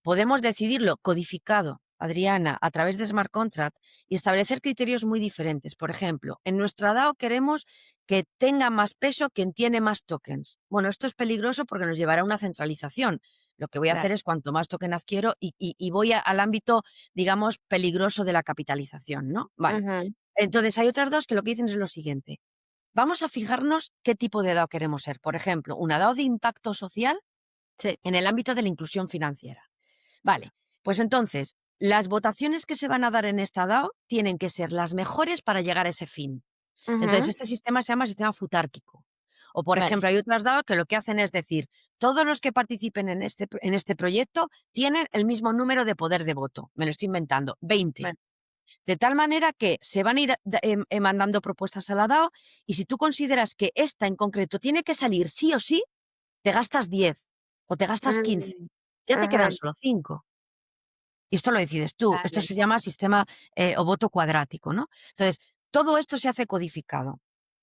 podemos decidirlo codificado, Adriana, a través de smart contract y establecer criterios muy diferentes. Por ejemplo, en nuestra DAO queremos que tenga más peso quien tiene más tokens. Bueno, esto es peligroso porque nos llevará a una centralización. Lo que voy a Claro. hacer es cuanto más token adquiero y voy al ámbito, digamos, peligroso de la capitalización, ¿no? Vale. Ujú. Entonces, hay otras dos que lo que dicen es lo siguiente. Vamos a fijarnos qué tipo de DAO queremos ser. Por ejemplo, una DAO de impacto social Sí. en el ámbito de la inclusión financiera. Vale, pues entonces, las votaciones que se van a dar en esta DAO tienen que ser las mejores para llegar a ese fin. Entonces, Ujú. este sistema se llama sistema futárquico. O, por Vale. ejemplo, hay otras DAO que lo que hacen es decir, todos los que participen en este proyecto tienen el mismo número de poder de voto. Me lo estoy inventando, 20. Vale. De tal manera que se van a ir mandando propuestas a la DAO y si tú consideras que esta en concreto tiene que salir sí o sí, te gastas 10 o te gastas 15. Mm. Ya te Ajá. quedan solo 5. Y esto lo decides tú. Esto Vale. se llama sistema o voto cuadrático, ¿no? Entonces, todo esto se hace codificado.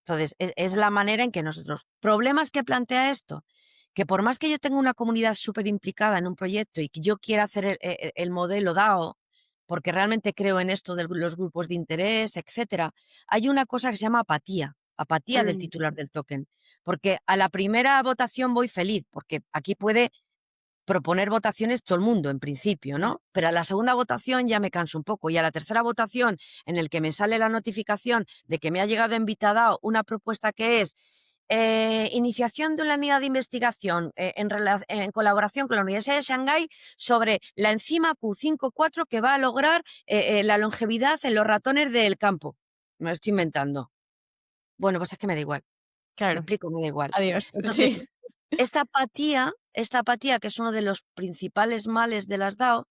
Entonces, es la manera en que nosotros. ¿Problemas que plantea esto? Que por más que yo tenga una comunidad súper implicada en un proyecto y que yo quiera hacer el modelo DAO, porque realmente creo en esto de los grupos de interés, etcétera, hay una cosa que se llama apatía. Apatía del Mm. titular del token. Porque a la primera votación voy feliz, porque aquí puede proponer votaciones todo el mundo, en principio, Vale. ¿no? Pero a la segunda votación ya me canso un poco y a la tercera votación en el que me sale la notificación de que me ha llegado en Vitadao una propuesta que es iniciación de una unidad de investigación en colaboración con la Universidad de Shanghái sobre la enzima Q54 que va a lograr la longevidad en los ratones del campo. Me lo estoy inventando. Bueno, pues es que me da igual. Me Claro. explico, me da igual. Adiós. Entonces, Sí. esta apatía, que es uno de los principales males de las DAO,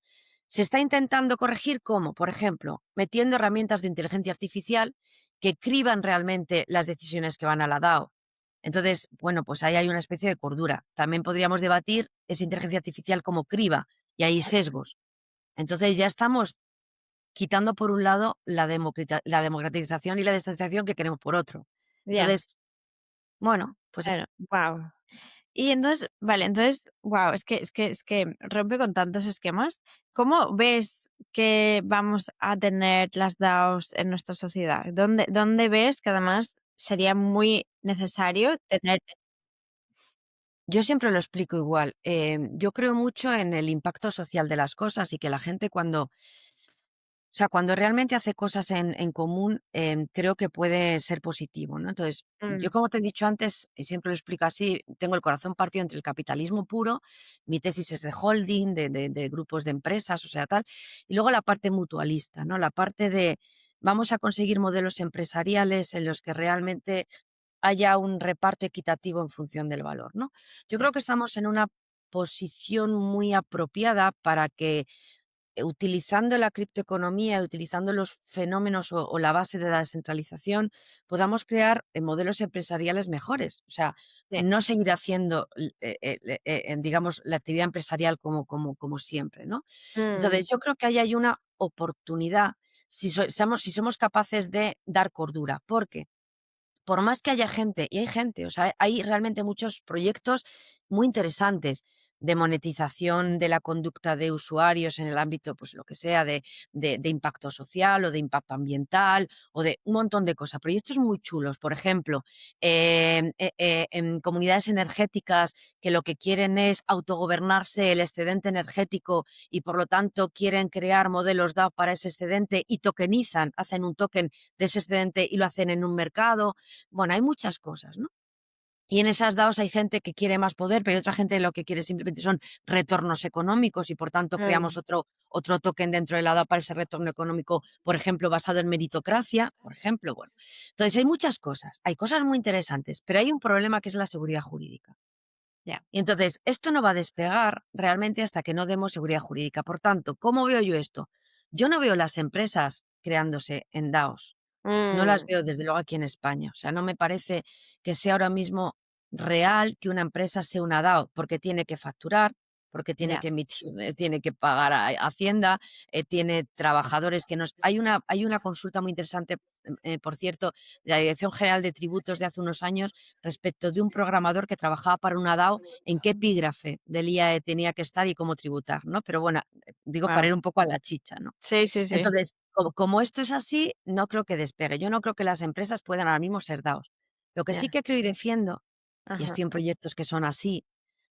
se está intentando corregir ¿cómo? Por ejemplo, metiendo herramientas de inteligencia artificial que criban realmente las decisiones que van a la DAO. Entonces, bueno, pues ahí hay una especie de cordura. También podríamos debatir esa inteligencia artificial como criba y hay sesgos. Entonces ya estamos quitando por un lado la democratización y la descentralización que queremos por otro. Ya. Entonces, bueno, pues Claro. Wow. Y entonces, vale, entonces, wow, es que rompe con tantos esquemas. ¿Cómo ves que vamos a tener las DAOs en nuestra sociedad? ¿Dónde ves que además sería muy necesario tener? yo siempre lo explico igual. Yo creo mucho en el impacto social de las cosas y que la gente cuando realmente hace cosas en común, creo que puede ser positivo, ¿no? Entonces, yo Mm. como te he dicho antes, y siempre lo explico así, tengo el corazón partido entre el capitalismo puro, mi tesis es de holding, de grupos de empresas, o sea, tal, y luego la parte mutualista, ¿no? La parte de vamos a conseguir modelos empresariales en los que realmente haya un reparto equitativo en función del valor, ¿no? Yo Sí. creo que estamos en una posición muy apropiada para que utilizando la criptoeconomía, utilizando los fenómenos o la base de la descentralización, podamos crear modelos empresariales mejores. O sea, Sí. no seguir haciendo, digamos, la actividad empresarial como siempre, ¿no? Mm. Entonces, yo creo que ahí hay una oportunidad si somos capaces de dar cordura. Porque por más que haya gente, y hay gente, o sea, hay realmente muchos proyectos muy interesantes de monetización de la conducta de usuarios en el ámbito, pues lo que sea, de impacto social o de impacto ambiental o de un montón de cosas. Proyectos muy chulos, por ejemplo, en comunidades energéticas que lo que quieren es autogobernarse el excedente energético y por lo tanto quieren crear modelos DAO para ese excedente y tokenizan, hacen un token de ese excedente y lo hacen en un mercado. Bueno, hay muchas cosas, ¿no? Y en esas DAOs hay gente que quiere más poder, pero hay otra gente lo que quiere simplemente son retornos económicos y por tanto creamos Mm. otro token dentro de la DAO para ese retorno económico, por ejemplo, basado en meritocracia, por ejemplo, bueno. Entonces hay muchas cosas, hay cosas muy interesantes, pero hay un problema que es la seguridad jurídica. Ya. Y entonces esto no va a despegar realmente hasta que no demos seguridad jurídica. Por tanto, ¿cómo veo yo esto? Yo no veo las empresas creándose en DAOs. No las Mm. veo desde luego aquí en España. O sea, no me parece que sea ahora mismo real que una empresa sea una DAO, porque tiene que facturar, porque tiene Ya. que emitir, tiene que pagar a Hacienda, tiene trabajadores que nos... Hay una consulta muy interesante, por cierto, de la Dirección General de Tributos de hace unos años respecto de un programador que trabajaba para una DAO, en qué epígrafe del IAE tenía que estar y cómo tributar, ¿no? Pero bueno, digo para Wow. ir un poco a la chicha, ¿no? Sí, sí, sí. Entonces, como esto es así, no creo que despegue. Yo no creo que las empresas puedan ahora mismo ser DAOs. Lo que sí Ya. que creo y defiendo, y Ajá. estoy en proyectos que son así,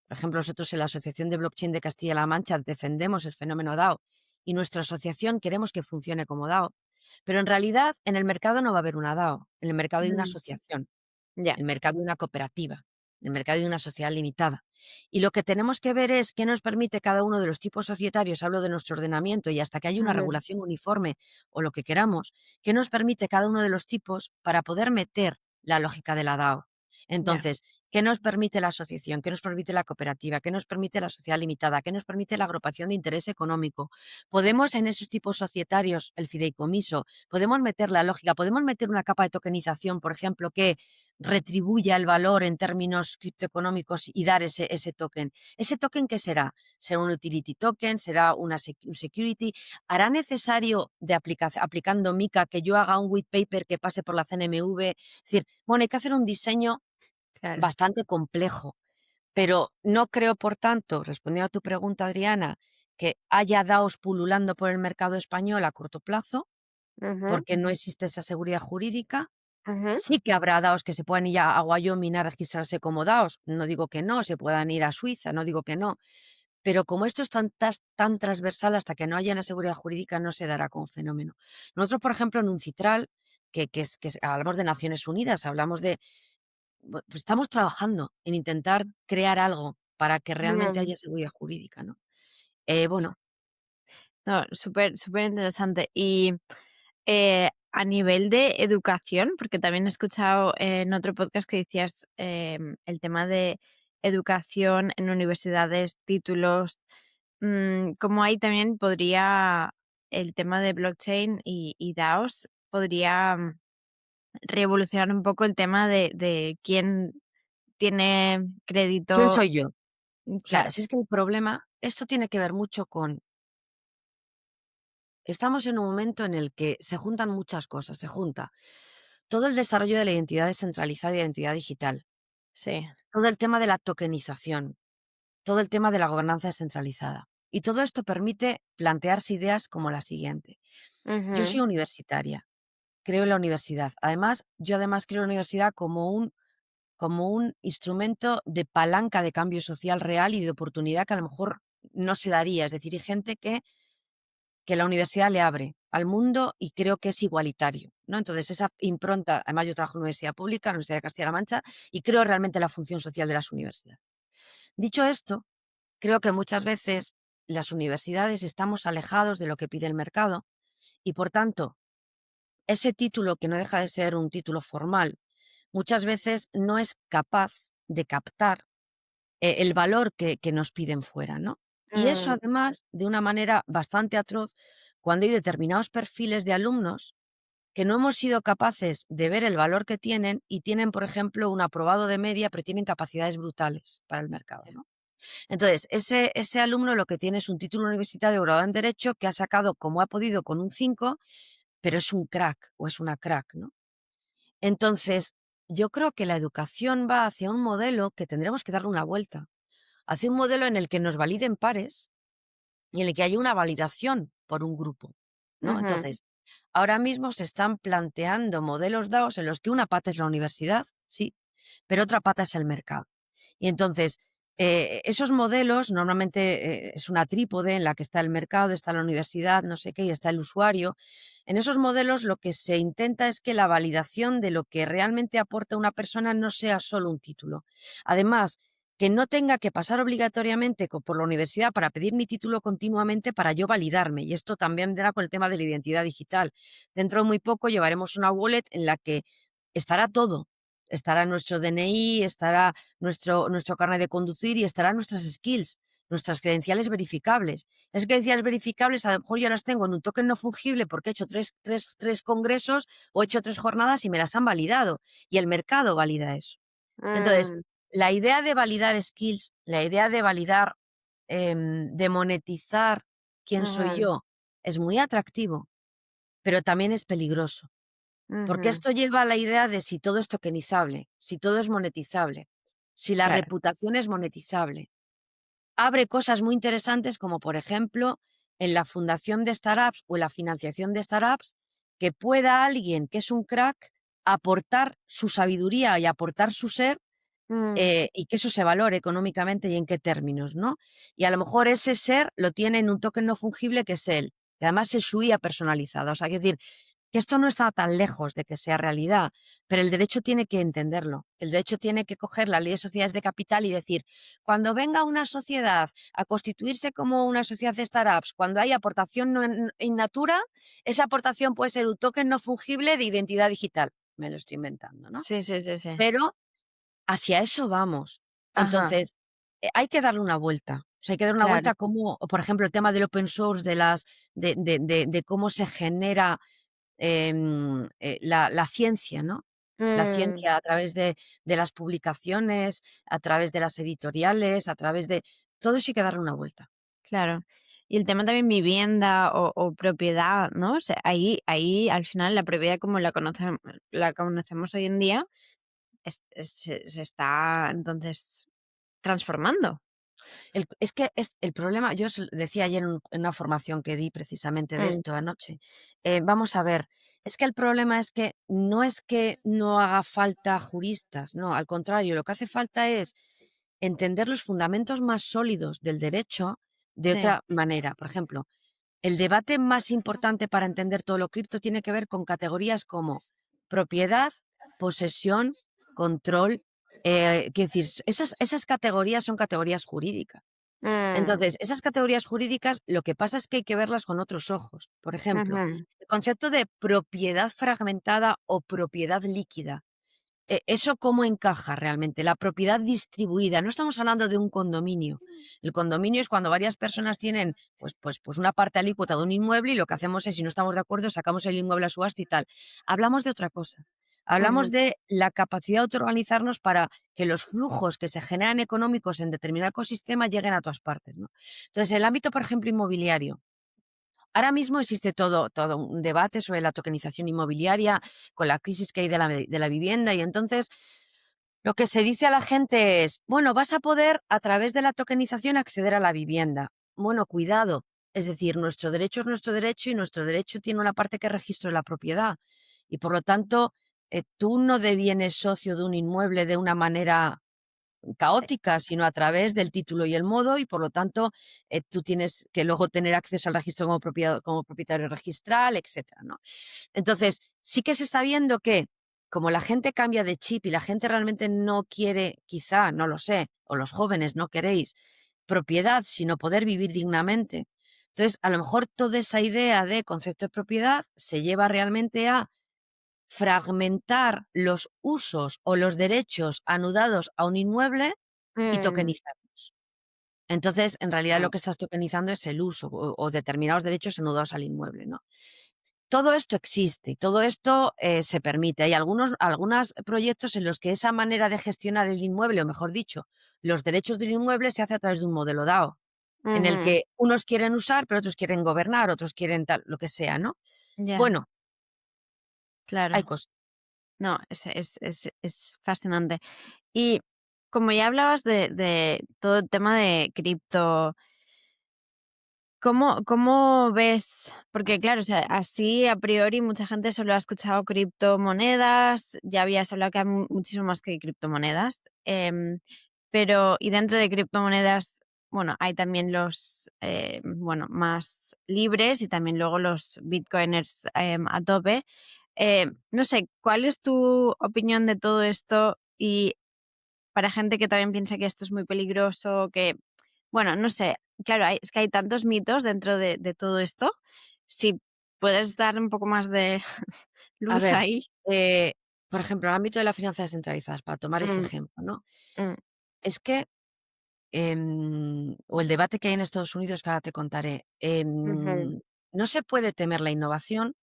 por ejemplo, nosotros en la Asociación de Blockchain de Castilla-La Mancha defendemos el fenómeno DAO y nuestra asociación queremos que funcione como DAO, pero en realidad en el mercado no va a haber una DAO, en el mercado hay una Mm, asociación, ya. el mercado de una cooperativa, el mercado de una sociedad limitada. Y lo que tenemos que ver es qué nos permite cada uno de los tipos societarios, hablo de nuestro ordenamiento y hasta que haya una Ujú. regulación uniforme o lo que queramos, qué nos permite cada uno de los tipos para poder meter la lógica de la DAO. Ya. Entonces, ¿qué nos permite la asociación? ¿Qué nos permite la cooperativa? ¿Qué nos permite la sociedad limitada? ¿Qué nos permite la agrupación de interés económico? Podemos en esos tipos societarios, el fideicomiso, podemos meter la lógica, podemos meter una capa de tokenización, por ejemplo, que retribuya el valor en términos criptoeconómicos y dar ese token. ¿Ese token qué será? ¿Será un utility token? ¿Será un security? ¿Hará necesario, aplicando MiCA, que yo haga un white paper que pase por la CNMV? Es decir, bueno, hay que hacer un diseño Claro. bastante complejo, pero no creo, por tanto, respondiendo a tu pregunta, Adriana, que haya DAOs pululando por el mercado español a corto plazo, Ujú, porque no existe esa seguridad jurídica. ujú. Sí que habrá DAOs que se puedan ir a Wyoming a registrarse como DAOs, no digo que no, se puedan ir a Suiza, no digo que no, pero como esto es tan transversal, hasta que no haya una seguridad jurídica no se dará como fenómeno. Nosotros, por ejemplo, en UNCITRAL, hablamos de Naciones Unidas, hablamos de... Pues estamos trabajando en intentar crear algo para que realmente Mm, haya seguridad jurídica, ¿no? Bueno, no, súper, súper interesante. Y a nivel de educación, porque también he escuchado en otro podcast que decías el tema de educación en universidades, títulos, como ahí también podría el tema de blockchain y DAOs podría revolucionar un poco el tema de quién tiene ¿quién crédito. soy yo? O sea, Claro, si es que el problema, esto tiene que ver mucho con... Estamos en un momento en el que se juntan muchas cosas. Se junta todo el desarrollo de la identidad descentralizada y la identidad digital, sí. todo el tema de la tokenización, todo el tema de la gobernanza descentralizada. Y todo esto permite plantearse ideas como la siguiente. Yo soy Ujú, universitaria, creo en la universidad. Yo además creo en la universidad como un instrumento de palanca de cambio social real y de oportunidad que a lo mejor no se daría. Es decir, hay gente que la universidad le abre al mundo y creo que es igualitario, ¿no? Entonces, esa impronta, además yo trabajo en universidad pública, en la Universidad de Castilla-La Mancha, y creo realmente en la función social de las universidades. Dicho esto, creo que muchas veces las universidades estamos alejados de lo que pide el mercado y, por tanto, ese título, que no deja de ser un título formal, muchas veces no es capaz de captar el valor que nos piden fuera, ¿no? Y eso, mm, además, de una manera bastante atroz, cuando hay determinados perfiles de alumnos que no hemos sido capaces de ver el valor que tienen y tienen, por ejemplo, un aprobado de media, pero tienen capacidades brutales para el mercado, ¿no? Entonces, ese alumno lo que tiene es un título universitario graduado en Derecho que ha sacado como ha podido con un 5, pero es un crack o es una crack, ¿no? Entonces, yo creo que la educación va hacia un modelo que tendremos que darle una vuelta, hacia un modelo en el que nos validen pares y en el que haya una validación por un grupo, ¿no? ujú, Entonces, ahora mismo se están planteando modelos DAOs en los que una pata es la universidad, sí, pero otra pata es el mercado. Y entonces, esos modelos normalmente es una trípode en la que está el mercado, está la universidad, no sé qué, y está el usuario. En esos modelos lo que se intenta es que la validación de lo que realmente aporta una persona no sea solo un título. Además, que no tenga que pasar obligatoriamente por la universidad para pedir mi título continuamente para yo validarme. Y esto también vendrá con el tema de la identidad digital. Dentro de muy poco llevaremos una wallet en la que estará todo. Estará nuestro DNI, estará nuestro carnet de conducir y estarán nuestras skills, nuestras credenciales verificables. Esas credenciales verificables a lo mejor yo las tengo en un token no fungible porque he hecho tres congresos o he hecho 3 jornadas y me las han validado. Y el mercado valida eso. Entonces, mm, la idea de validar skills, la idea de validar de monetizar quién soy Ujú, yo es muy atractivo, pero también es peligroso, porque ujú, esto lleva a la idea de si todo es tokenizable, si todo es monetizable, si la claro. reputación es monetizable. Abre cosas muy interesantes como, por ejemplo, en la fundación de startups o en la financiación de startups, que pueda alguien que es un crack aportar su sabiduría y aportar su ser, Mm, y que eso se valore económicamente y en qué términos, ¿no? Y a lo mejor ese ser lo tiene en un token no fungible que es él, que además es su IA personalizada. O sea, quiero decir, que esto no está tan lejos de que sea realidad, pero el derecho tiene que entenderlo. El derecho tiene que coger la ley de sociedades de capital y decir, cuando venga una sociedad a constituirse como una sociedad de startups, cuando hay aportación no in natura, esa aportación puede ser un token no fungible de identidad digital. Me lo estoy inventando, ¿no? sí, sí, sí, sí. Pero hacia eso vamos. Ajá, Entonces, hay que darle una vuelta. O sea, hay que dar una claro. vuelta como, por ejemplo, el tema del open source, de cómo se genera la ciencia, ¿no? La Mm, ciencia a través de las publicaciones, a través de las editoriales, a través de todo eso hay que darle una vuelta. claro. Y el tema también vivienda o propiedad, ¿no? O sea, ahí al final la propiedad como la conocemos hoy en día se está entonces transformando. Es que es el problema, yo decía ayer en una formación que di precisamente de Mm, esto anoche, vamos a ver, es que el problema es que no haga falta juristas, no, al contrario, lo que hace falta es entender los fundamentos más sólidos del derecho de sí. otra manera. Por ejemplo, el debate más importante para entender todo lo cripto tiene que ver con categorías como propiedad, posesión, control. Quiero decir, esas categorías son categorías jurídicas. Mm, Entonces, esas categorías jurídicas, lo que pasa es que hay que verlas con otros ojos. Por ejemplo, ujú. el concepto de propiedad fragmentada o propiedad líquida. ¿Eso cómo encaja realmente? La propiedad distribuida. No estamos hablando de un condominio. El condominio es cuando varias personas tienen pues una parte alícuota de un inmueble y lo que hacemos es, si no estamos de acuerdo, sacamos el inmueble a subasta y tal. Hablamos de otra cosa. Hablamos Ujú. de la capacidad de autoorganizarnos para que los flujos que se generan económicos en determinado ecosistema lleguen a todas partes, ¿no? Entonces, el ámbito, por ejemplo, inmobiliario. Ahora mismo existe todo un debate sobre la tokenización inmobiliaria con la crisis que hay de la vivienda y entonces lo que se dice a la gente es, bueno, vas a poder a través de la tokenización acceder a la vivienda. Bueno, cuidado. Es decir, nuestro derecho es nuestro derecho y nuestro derecho tiene una parte que es registro de la propiedad. Y por lo tanto, tú no devienes socio de un inmueble de una manera caótica, sino a través del título y el modo, y por lo tanto tú tienes que luego tener acceso al registro como propietario registral, etcétera, ¿no? Entonces, sí que se está viendo que como la gente cambia de chip y la gente realmente no quiere, quizá, no lo sé, o los jóvenes no queréis propiedad, sino poder vivir dignamente. Entonces, a lo mejor toda esa idea de concepto de propiedad se lleva realmente a fragmentar los usos o los derechos anudados a un inmueble y Mm, tokenizarlos. Entonces, en realidad lo ah, que estás tokenizando es el uso o determinados derechos anudados al inmueble, ¿no? Todo esto existe y todo esto se permite. Hay algunos proyectos en los que esa manera de gestionar el inmueble, o mejor dicho, los derechos del inmueble se hace a través de un modelo DAO, en el ujú, que unos quieren usar, pero otros quieren gobernar, otros quieren tal, lo que sea, ¿no? ya, Bueno, hay claro. cosas. No, es fascinante. Y como ya hablabas de todo el tema de cripto, ¿cómo ves? Porque claro, o sea, así a priori mucha gente solo ha escuchado criptomonedas, ya habías hablado que hay muchísimo más que criptomonedas, pero y dentro de criptomonedas, bueno, hay también los, bueno, más libres y también luego los bitcoiners a tope. No sé, ¿cuál es tu opinión de todo esto? Y para gente que también piensa que esto es muy peligroso, que, bueno, no sé, claro, es que hay tantos mitos dentro de todo esto. Si puedes dar un poco más de A luz ver, ahí. eh, por ejemplo, el ámbito de las finanzas descentralizadas, para tomar ese Mm, ejemplo, ¿no? mm, Es que, o el debate que hay en Estados Unidos, que ahora te contaré, ujú, no se puede temer la innovación,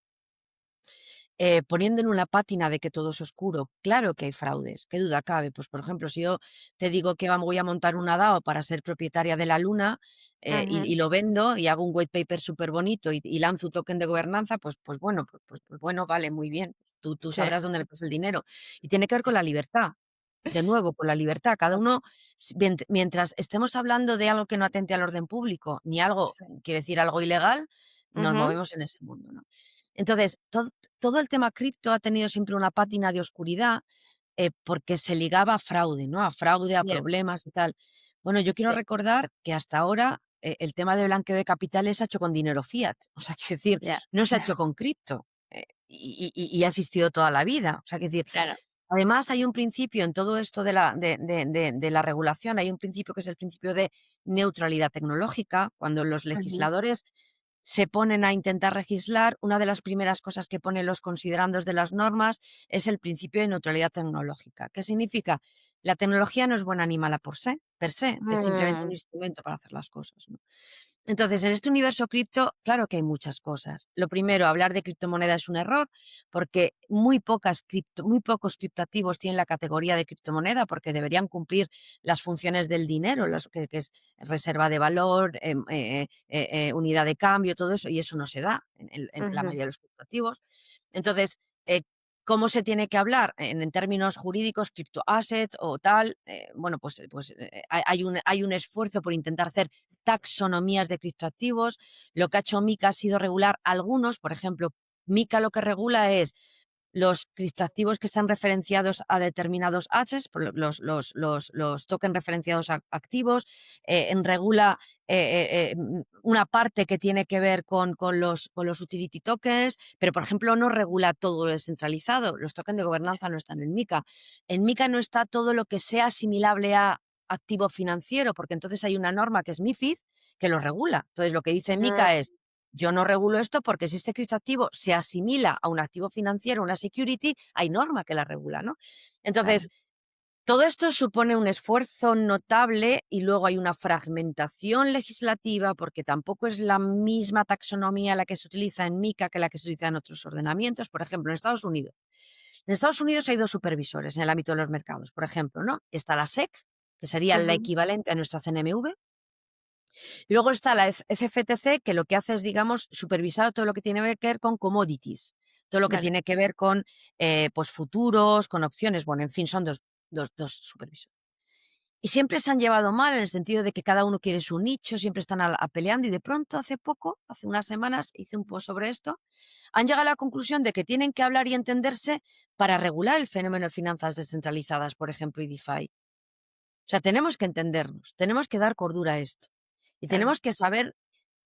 poniendo en una pátina de que todo es oscuro. Claro que hay fraudes, qué duda cabe. Pues, por ejemplo, si yo te digo que voy a montar una DAO para ser propietaria de la luna, Ujú. y lo vendo y hago un white paper súper bonito y lanzo un token de gobernanza, pues bueno, pues bueno, vale, muy bien. Tú Sí, sabrás dónde metes el dinero. Y tiene que ver con la libertad. De nuevo, con la libertad. Cada uno, mientras estemos hablando de algo que no atente al orden público, ni algo, sí. quiere decir algo ilegal, nos Ujú. movemos en ese mundo, ¿no? Entonces, todo el tema cripto ha tenido siempre una pátina de oscuridad, porque se ligaba a fraude, ¿no? A fraude, a Bien, problemas y tal. Bueno, yo quiero sí, recordar que hasta ahora, el tema de blanqueo de capitales se ha hecho con dinero fiat. O sea, quiero decir, ya, no se ha hecho con cripto, y ha existido toda la vida. O sea, quiero decir, claro. además, hay un principio en todo esto de la regulación, hay un principio que es el principio de neutralidad tecnológica. Cuando los Ujú. legisladores se ponen a intentar legislar, una de las primeras cosas que ponen los considerandos de las normas es el principio de neutralidad tecnológica. ¿Qué significa? La tecnología no es buena ni mala per se, es simplemente un Mm, instrumento para hacer las cosas, ¿no? Entonces, en este universo cripto, claro que hay muchas cosas. Lo primero, hablar de criptomoneda es un error, porque muy pocos criptoactivos tienen la categoría de criptomoneda, porque deberían cumplir las funciones del dinero, que es reserva de valor, unidad de cambio, todo eso, y eso no se da en la ujú. mayoría de los criptoactivos. Entonces, ¿cómo se tiene que hablar en términos jurídicos, criptoasset o tal? Bueno, pues hay un esfuerzo por intentar hacer taxonomías de criptoactivos. Lo que ha hecho MiCA ha sido regular algunos, por ejemplo, MiCA lo que regula es los criptoactivos que están referenciados a determinados assets, los tokens referenciados a activos, regula una parte que tiene que ver con los utility tokens, pero por ejemplo no regula todo lo descentralizado. Los tokens de gobernanza no están en MiCA. En MiCA no está todo lo que sea asimilable a activo financiero, porque entonces hay una norma que es MiFID que lo regula. Entonces lo que dice MiCA Mm, es: yo no regulo esto porque si este criptoactivo se asimila a un activo financiero, una security, hay norma que la regula, ¿no? claro, Entonces, todo esto supone un esfuerzo notable y luego hay una fragmentación legislativa porque tampoco es la misma taxonomía la que se utiliza en MiCA que la que se utiliza en otros ordenamientos. Por ejemplo, en Estados Unidos. En Estados Unidos hay dos supervisores en el ámbito de los mercados, por ejemplo, ¿no? Está la SEC, que sería la ujú, equivalente a nuestra CNMV, y luego está la CFTC, que lo que hace es, digamos, supervisar todo lo que tiene que ver con commodities, todo lo que vale, tiene que ver con pues futuros, con opciones. Bueno, en fin, son dos supervisores. Y siempre se han llevado mal en el sentido de que cada uno quiere su nicho, siempre están peleando y de pronto hace poco, hace unas semanas, hice un post sobre esto, han llegado a la conclusión de que tienen que hablar y entenderse para regular el fenómeno de finanzas descentralizadas, por ejemplo, y DeFi. O sea, tenemos que entendernos, tenemos que dar cordura a esto y claro. tenemos que saber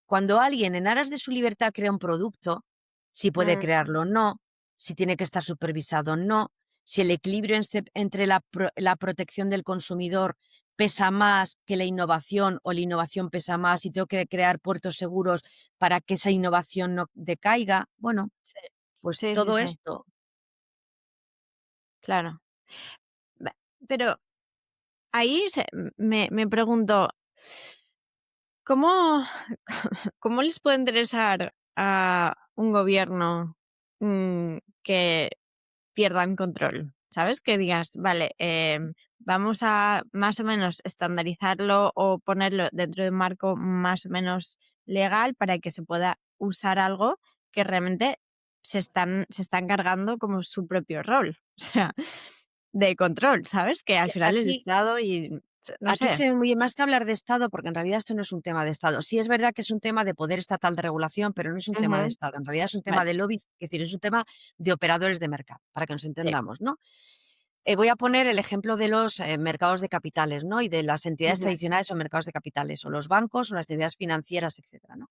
cuando alguien en aras de su libertad crea un producto, si puede Mm, crearlo o no, si tiene que estar supervisado o no, si el equilibrio entre la protección del consumidor pesa más que la innovación o la innovación pesa más y tengo que crear puertos seguros para que esa innovación no decaiga. Bueno, sí, pues sí, sí, todo sí, esto. claro. Pero ahí me pregunto, ¿cómo, cómo les puede interesar a un gobierno que pierdan control? ¿Sabes? Que digas, vale, vamos a más o menos estandarizarlo o ponerlo dentro de un marco más o menos legal para que se pueda usar algo que realmente se están cargando como su propio rol, o sea, de control, ¿sabes? Que al final el Aquí Estado y no Aquí sé. se ve muy bien, más que hablar de Estado, porque en realidad esto no es un tema de Estado. Sí es verdad que es un tema de poder estatal de regulación, pero no es un tema de Ujú, Estado. En realidad es un tema vale, de lobbies, es decir, es un tema de operadores de mercado, para que nos sí. entendamos, ¿no? Voy a poner el ejemplo de los mercados de capitales, ¿no? Y de las entidades Ujú, tradicionales o mercados de capitales, o los bancos, o las entidades financieras, etcétera, ¿no?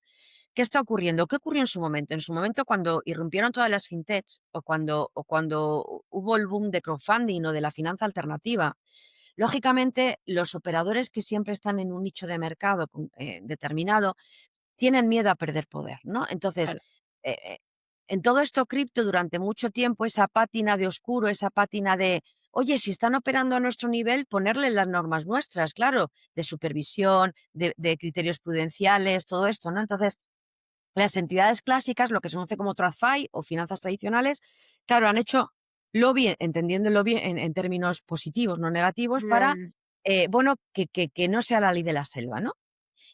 ¿Qué está ocurriendo? ¿Qué ocurrió en su momento? En su momento, cuando irrumpieron todas las fintechs o cuando hubo el boom de crowdfunding o de la finanza alternativa, lógicamente los operadores que siempre están en un nicho de mercado determinado tienen miedo a perder poder, ¿no? Entonces, claro, eh, eh, en todo esto cripto durante mucho tiempo, esa pátina de oscuro, esa pátina de, oye, si están operando a nuestro nivel, ponerle las normas nuestras, claro, de supervisión, de criterios prudenciales, todo esto, ¿no? Entonces, Las entidades clásicas, lo que se conoce como TradFi o finanzas tradicionales, claro, han hecho lobby, entendiendo el lobby en términos positivos, no negativos, para, Mm, bueno, que no sea la ley de la selva, ¿no?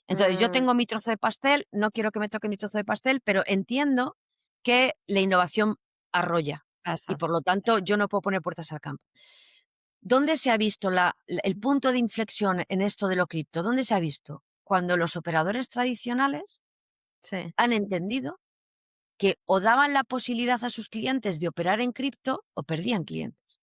Entonces, yo mm, tengo mi trozo de pastel, no quiero que me toque mi trozo de pastel, pero entiendo que la innovación arrolla y, por exacto. lo tanto, yo no puedo poner puertas al campo. ¿Dónde se ha visto el punto de inflexión en esto de lo cripto? ¿Dónde se ha visto? Cuando los operadores tradicionales Sí. han entendido que o daban la posibilidad a sus clientes de operar en cripto o perdían clientes.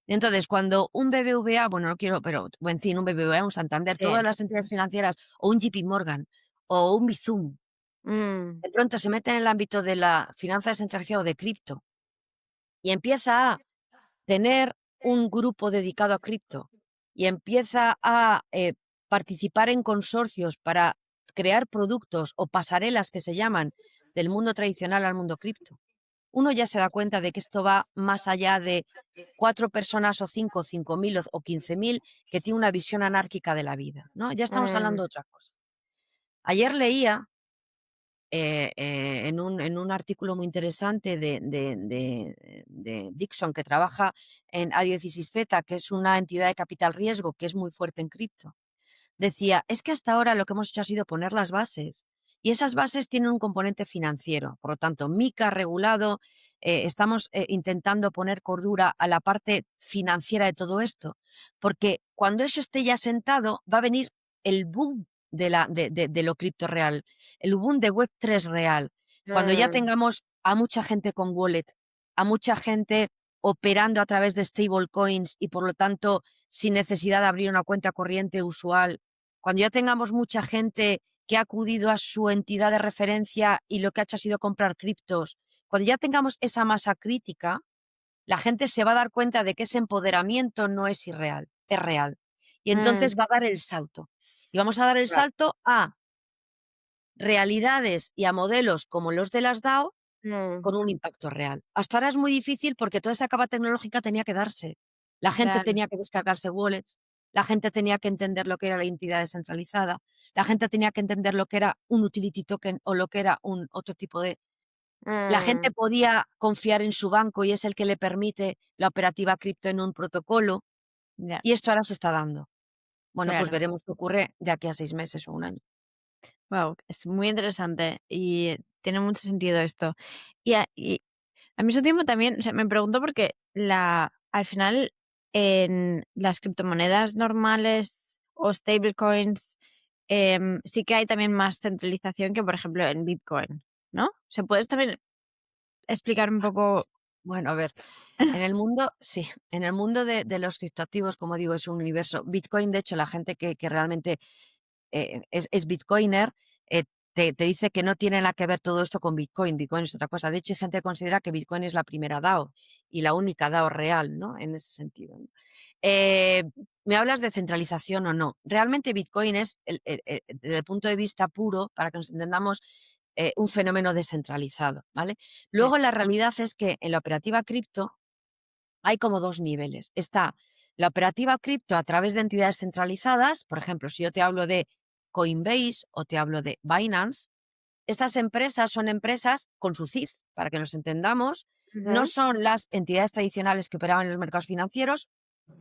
Entonces, cuando un BBVA, bueno, no quiero, pero en fin, un BBVA, un Santander, todas Sí. las entidades financieras, o un JP Morgan, o un Bizum, Mm, de pronto se meten en el ámbito de la finanza descentralizada o de cripto y empieza a tener un grupo dedicado a cripto y empieza a participar en consorcios para crear productos o pasarelas que se llaman del mundo tradicional al mundo cripto, uno ya se da cuenta de que esto va más allá de 4 personas o 5, 5.000 o 15.000 que tiene una visión anárquica de la vida, ¿no? Ya estamos hablando mm, de otra cosa. Ayer leía en un artículo muy interesante de Dixon, que trabaja en A16Z, que es una entidad de capital riesgo que es muy fuerte en cripto. Decía, es que hasta ahora lo que hemos hecho ha sido poner las bases y esas bases tienen un componente financiero. Por lo tanto, MiCA regulado, estamos intentando poner cordura a la parte financiera de todo esto, porque cuando eso esté ya sentado va a venir el boom de lo cripto real, el boom de Web3 real. Cuando ya mm, tengamos a mucha gente con wallet, a mucha gente operando a través de stablecoins y por lo tanto sin necesidad de abrir una cuenta corriente usual, cuando ya tengamos mucha gente que ha acudido a su entidad de referencia y lo que ha hecho ha sido comprar criptos, cuando ya tengamos esa masa crítica, la gente se va a dar cuenta de que ese empoderamiento no es irreal, es real. Y mm, entonces va a dar el salto. Y vamos a dar el claro. salto a realidades y a modelos como los de las DAO Mm, con un impacto real. Hasta ahora es muy difícil porque toda esa capa tecnológica tenía que darse. La gente claro. tenía que descargarse wallets, la gente tenía que entender lo que era la entidad descentralizada, la gente tenía que entender lo que era un utility token o lo que era un otro tipo de... La gente Mm, podía confiar en su banco y es el que le permite la operativa cripto en un protocolo ya, y esto ahora se está dando. Bueno, pues claro. veremos qué ocurre de aquí a 6 meses o un año. Wow, es muy interesante y tiene mucho sentido esto. Y al mismo tiempo también, o sea, me pregunto porque al final en las criptomonedas normales o stablecoins sí que hay también más centralización que, por ejemplo, en Bitcoin, ¿no? O sea, ¿puedes también explicar un poco? Bueno, a ver, en el mundo, sí, en el mundo de los criptoactivos, como digo, es un universo. Bitcoin, de hecho, la gente que realmente es bitcoiner, te dice que no tiene nada que ver todo esto con Bitcoin. Bitcoin es otra cosa. De hecho, hay gente que considera que Bitcoin es la primera DAO y la única DAO real, ¿no? En ese sentido, ¿no? Eh, ¿Me hablas de centralización o no? Realmente Bitcoin es, desde el punto de vista puro, para que nos entendamos, un fenómeno descentralizado, ¿vale? Sí. Luego, la realidad es que en la operativa cripto hay como dos niveles. Está la operativa cripto a través de entidades centralizadas. Por ejemplo, si yo te hablo de Coinbase o te hablo de Binance, estas empresas son empresas con su CIF, para que nos entendamos, no Ujú. son las entidades tradicionales que operaban en los mercados financieros.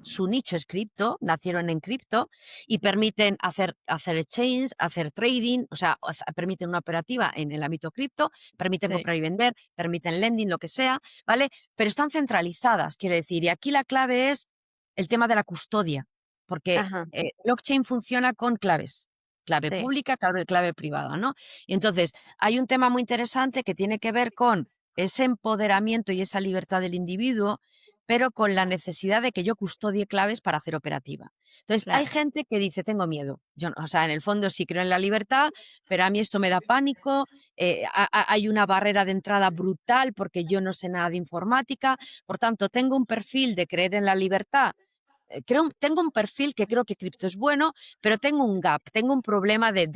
Su nicho es cripto, nacieron en cripto y permiten hacer exchange, hacer trading, o sea, permiten una operativa en el ámbito cripto, permiten Sí. comprar y vender, permiten lending, lo que sea, ¿vale? Pero están centralizadas, quiero decir, y aquí la clave es el tema de la custodia, porque Ajá. blockchain funciona con claves, clave Sí. pública, clave privada, ¿no? Y entonces hay un tema muy interesante que tiene que ver con ese empoderamiento y esa libertad del individuo, pero con la necesidad de que yo custodie claves para hacer operativa. Entonces, hay Claro. gente que dice, tengo miedo. Yo, o sea, en el fondo sí creo en la libertad, pero a mí esto me da pánico, hay una barrera de entrada brutal porque yo no sé nada de informática, por tanto, tengo un perfil de creer en la libertad. Tengo un perfil que creo que cripto es bueno, pero tengo un gap, tengo un problema de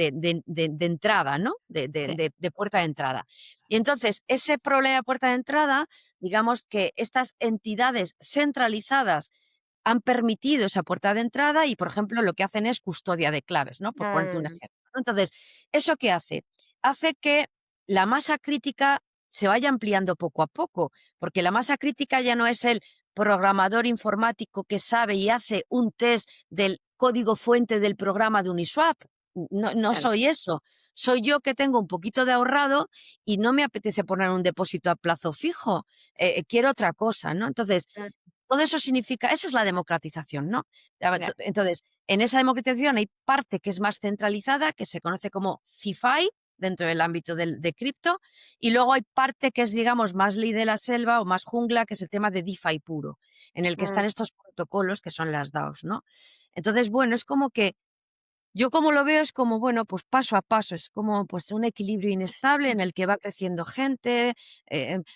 entrada, ¿no? Sí. De puerta de entrada. Y entonces, ese problema de puerta de entrada, digamos que estas entidades centralizadas han permitido esa puerta de entrada y, por ejemplo, lo que hacen es custodia de claves, ¿no? Por ponerte un Mm, ejemplo, ¿no? Entonces, ¿eso qué hace? Hace que la masa crítica se vaya ampliando poco a poco, porque la masa crítica ya no es el programador informático que sabe y hace un test del código fuente del programa de Uniswap. No Claro. soy eso. Soy yo que tengo un poquito de ahorrado y no me apetece poner un depósito a plazo fijo. Quiero otra cosa, ¿no? Entonces, Mm, todo eso significa, esa es la democratización, ¿no? ya. Entonces, en esa democratización hay parte que es más centralizada, que se conoce como CeFi, dentro del ámbito de cripto, y luego hay parte que es, digamos, más ley de la selva o más jungla, que es el tema de DeFi puro, en el que Mm, están estos protocolos que son las DAOs, ¿no? Entonces, bueno, es como que yo como lo veo es como, bueno, pues paso a paso, es como pues un equilibrio inestable en el que va creciendo gente,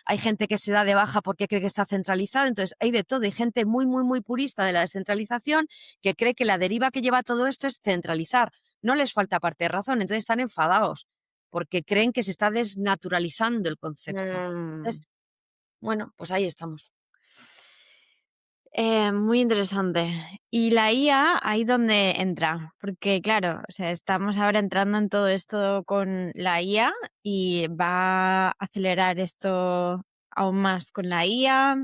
hay gente que se da de baja porque cree que está centralizado, entonces hay de todo, hay gente muy, muy, muy purista de la descentralización que cree que la deriva que lleva todo esto es centralizar. No les falta parte de razón, entonces están enfadados porque creen que se está desnaturalizando el concepto. mm. Entonces, bueno, pues ahí estamos. Muy interesante. ¿Y la IA ahí dónde entra? Porque claro, o sea, estamos ahora entrando en todo esto con la IA y va a acelerar esto aún más con la IA.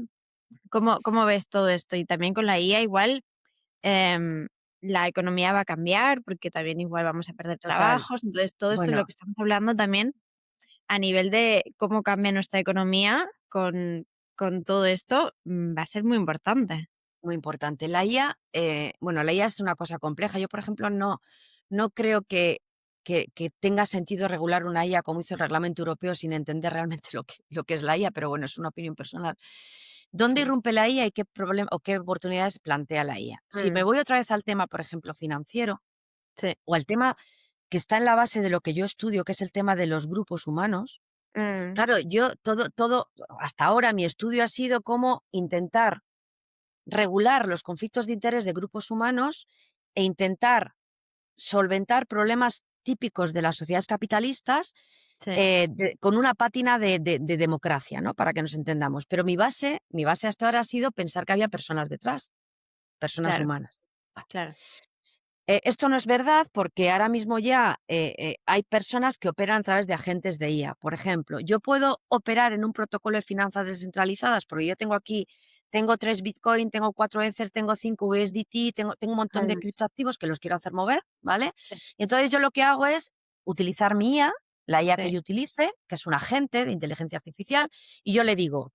¿Cómo ves todo esto? Y también con la IA igual em, la economía va a cambiar porque también igual vamos a perder Total. trabajos. Entonces, todo esto de lo Bueno, que estamos hablando también a nivel de cómo cambia nuestra economía con todo esto va a ser muy importante. muy importante. La IA, bueno, la IA es una cosa compleja. Yo, por ejemplo, no creo que tenga sentido regular una IA como hizo el Reglamento Europeo sin entender realmente lo que es la IA, pero bueno, es una opinión personal. ¿Dónde Mm, irrumpe la IA y qué problema o qué oportunidades plantea la IA? Si me mm, voy otra vez al tema, por ejemplo, financiero, sí. o al tema que está en la base de lo que yo estudio, que es el tema de los grupos humanos, Mm, claro, hasta ahora mi estudio ha sido cómo intentar regular los conflictos de interés de grupos humanos e intentar solventar problemas típicos de las sociedades capitalistas sí, con una pátina de democracia, ¿no? Para que nos entendamos. Pero mi base hasta ahora ha sido pensar que había personas detrás, personas claro, humanas. claro. Esto no es verdad porque ahora mismo ya hay personas que operan a través de agentes de IA. Por ejemplo, yo puedo operar en un protocolo de finanzas descentralizadas porque yo tengo 3 Bitcoin, tengo 4 Ether, tengo 5 USDT, tengo un montón de Mm, criptoactivos que los quiero hacer mover, ¿vale? sí, Y entonces yo lo que hago es utilizar mi IA, la IA que sí, yo utilice, que es un agente de inteligencia artificial, y yo le digo,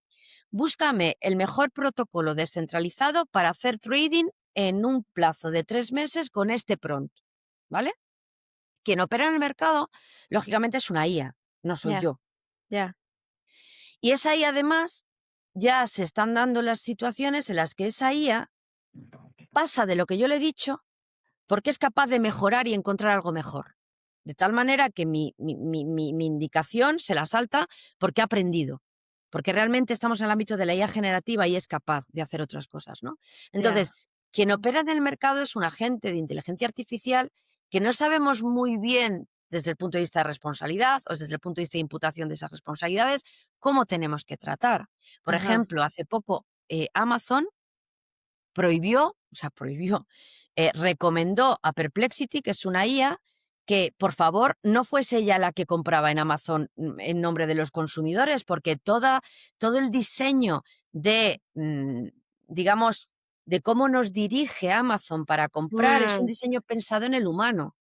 búscame el mejor protocolo descentralizado para hacer trading en un plazo de 3 meses con este prompt, ¿vale? Quien opera en el mercado, lógicamente, es una IA, no soy ya, yo. ya. Y esa IA, además, ya se están dando las situaciones en las que esa IA pasa de lo que yo le he dicho porque es capaz de mejorar y encontrar algo mejor. De tal manera que mi indicación se la salta porque ha aprendido. Porque realmente estamos en el ámbito de la IA generativa y es capaz de hacer otras cosas, ¿no? Ya. Entonces, quien opera en el mercado es un agente de inteligencia artificial que no sabemos muy bien desde el punto de vista de responsabilidad o desde el punto de vista de imputación de esas responsabilidades, cómo tenemos que tratar. Por Ajá. ejemplo, hace poco Amazon recomendó a Perplexity, que es una IA, que por favor no fuese ella la que compraba en Amazon en nombre de los consumidores, porque todo el diseño digamos, de cómo nos dirige Amazon para comprar es un Mm, diseño pensado en el humano.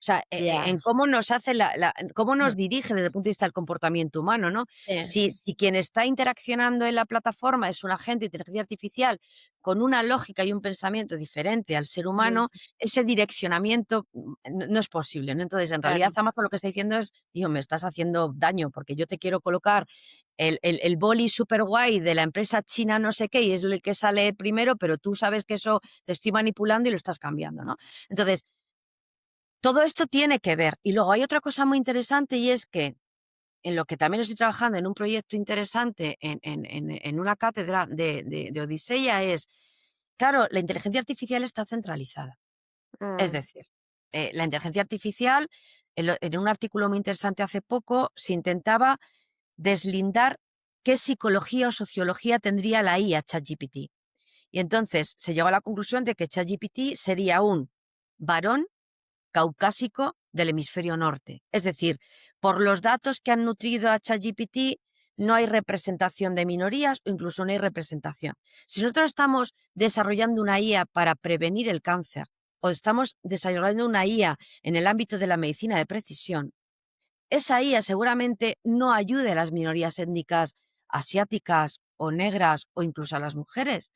O sea, ya. en cómo nos hace cómo Ujú. nos dirige desde el punto de vista del comportamiento humano, ¿no? Sí. Si quien está interaccionando en la plataforma es un agente de inteligencia artificial con una lógica y un pensamiento diferente al ser Ujú, humano, ese direccionamiento no es posible, ¿no? Entonces, en realidad, claro. Amazon lo que está diciendo es, tío, me estás haciendo daño porque yo te quiero colocar el boli super guay de la empresa china no sé qué y es el que sale primero, pero tú sabes que eso te estoy manipulando y lo estás cambiando, ¿no? Entonces, todo esto tiene que ver. Y luego hay otra cosa muy interesante y es que en lo que también estoy trabajando en un proyecto interesante en una cátedra de Odisea es, claro, la inteligencia artificial está centralizada. Es Mm, decir, la inteligencia artificial, en un artículo muy interesante hace poco, se intentaba deslindar qué psicología o sociología tendría la IA ChatGPT. Y entonces se llegó a la conclusión de que ChatGPT sería un varón caucásico del hemisferio norte. Es decir, por los datos que han nutrido a ChatGPT, no hay representación de minorías o incluso no hay representación. Si nosotros estamos desarrollando una IA para prevenir el cáncer o estamos desarrollando una IA en el ámbito de la medicina de precisión, esa IA seguramente no ayude a las minorías étnicas asiáticas o negras o incluso a las mujeres,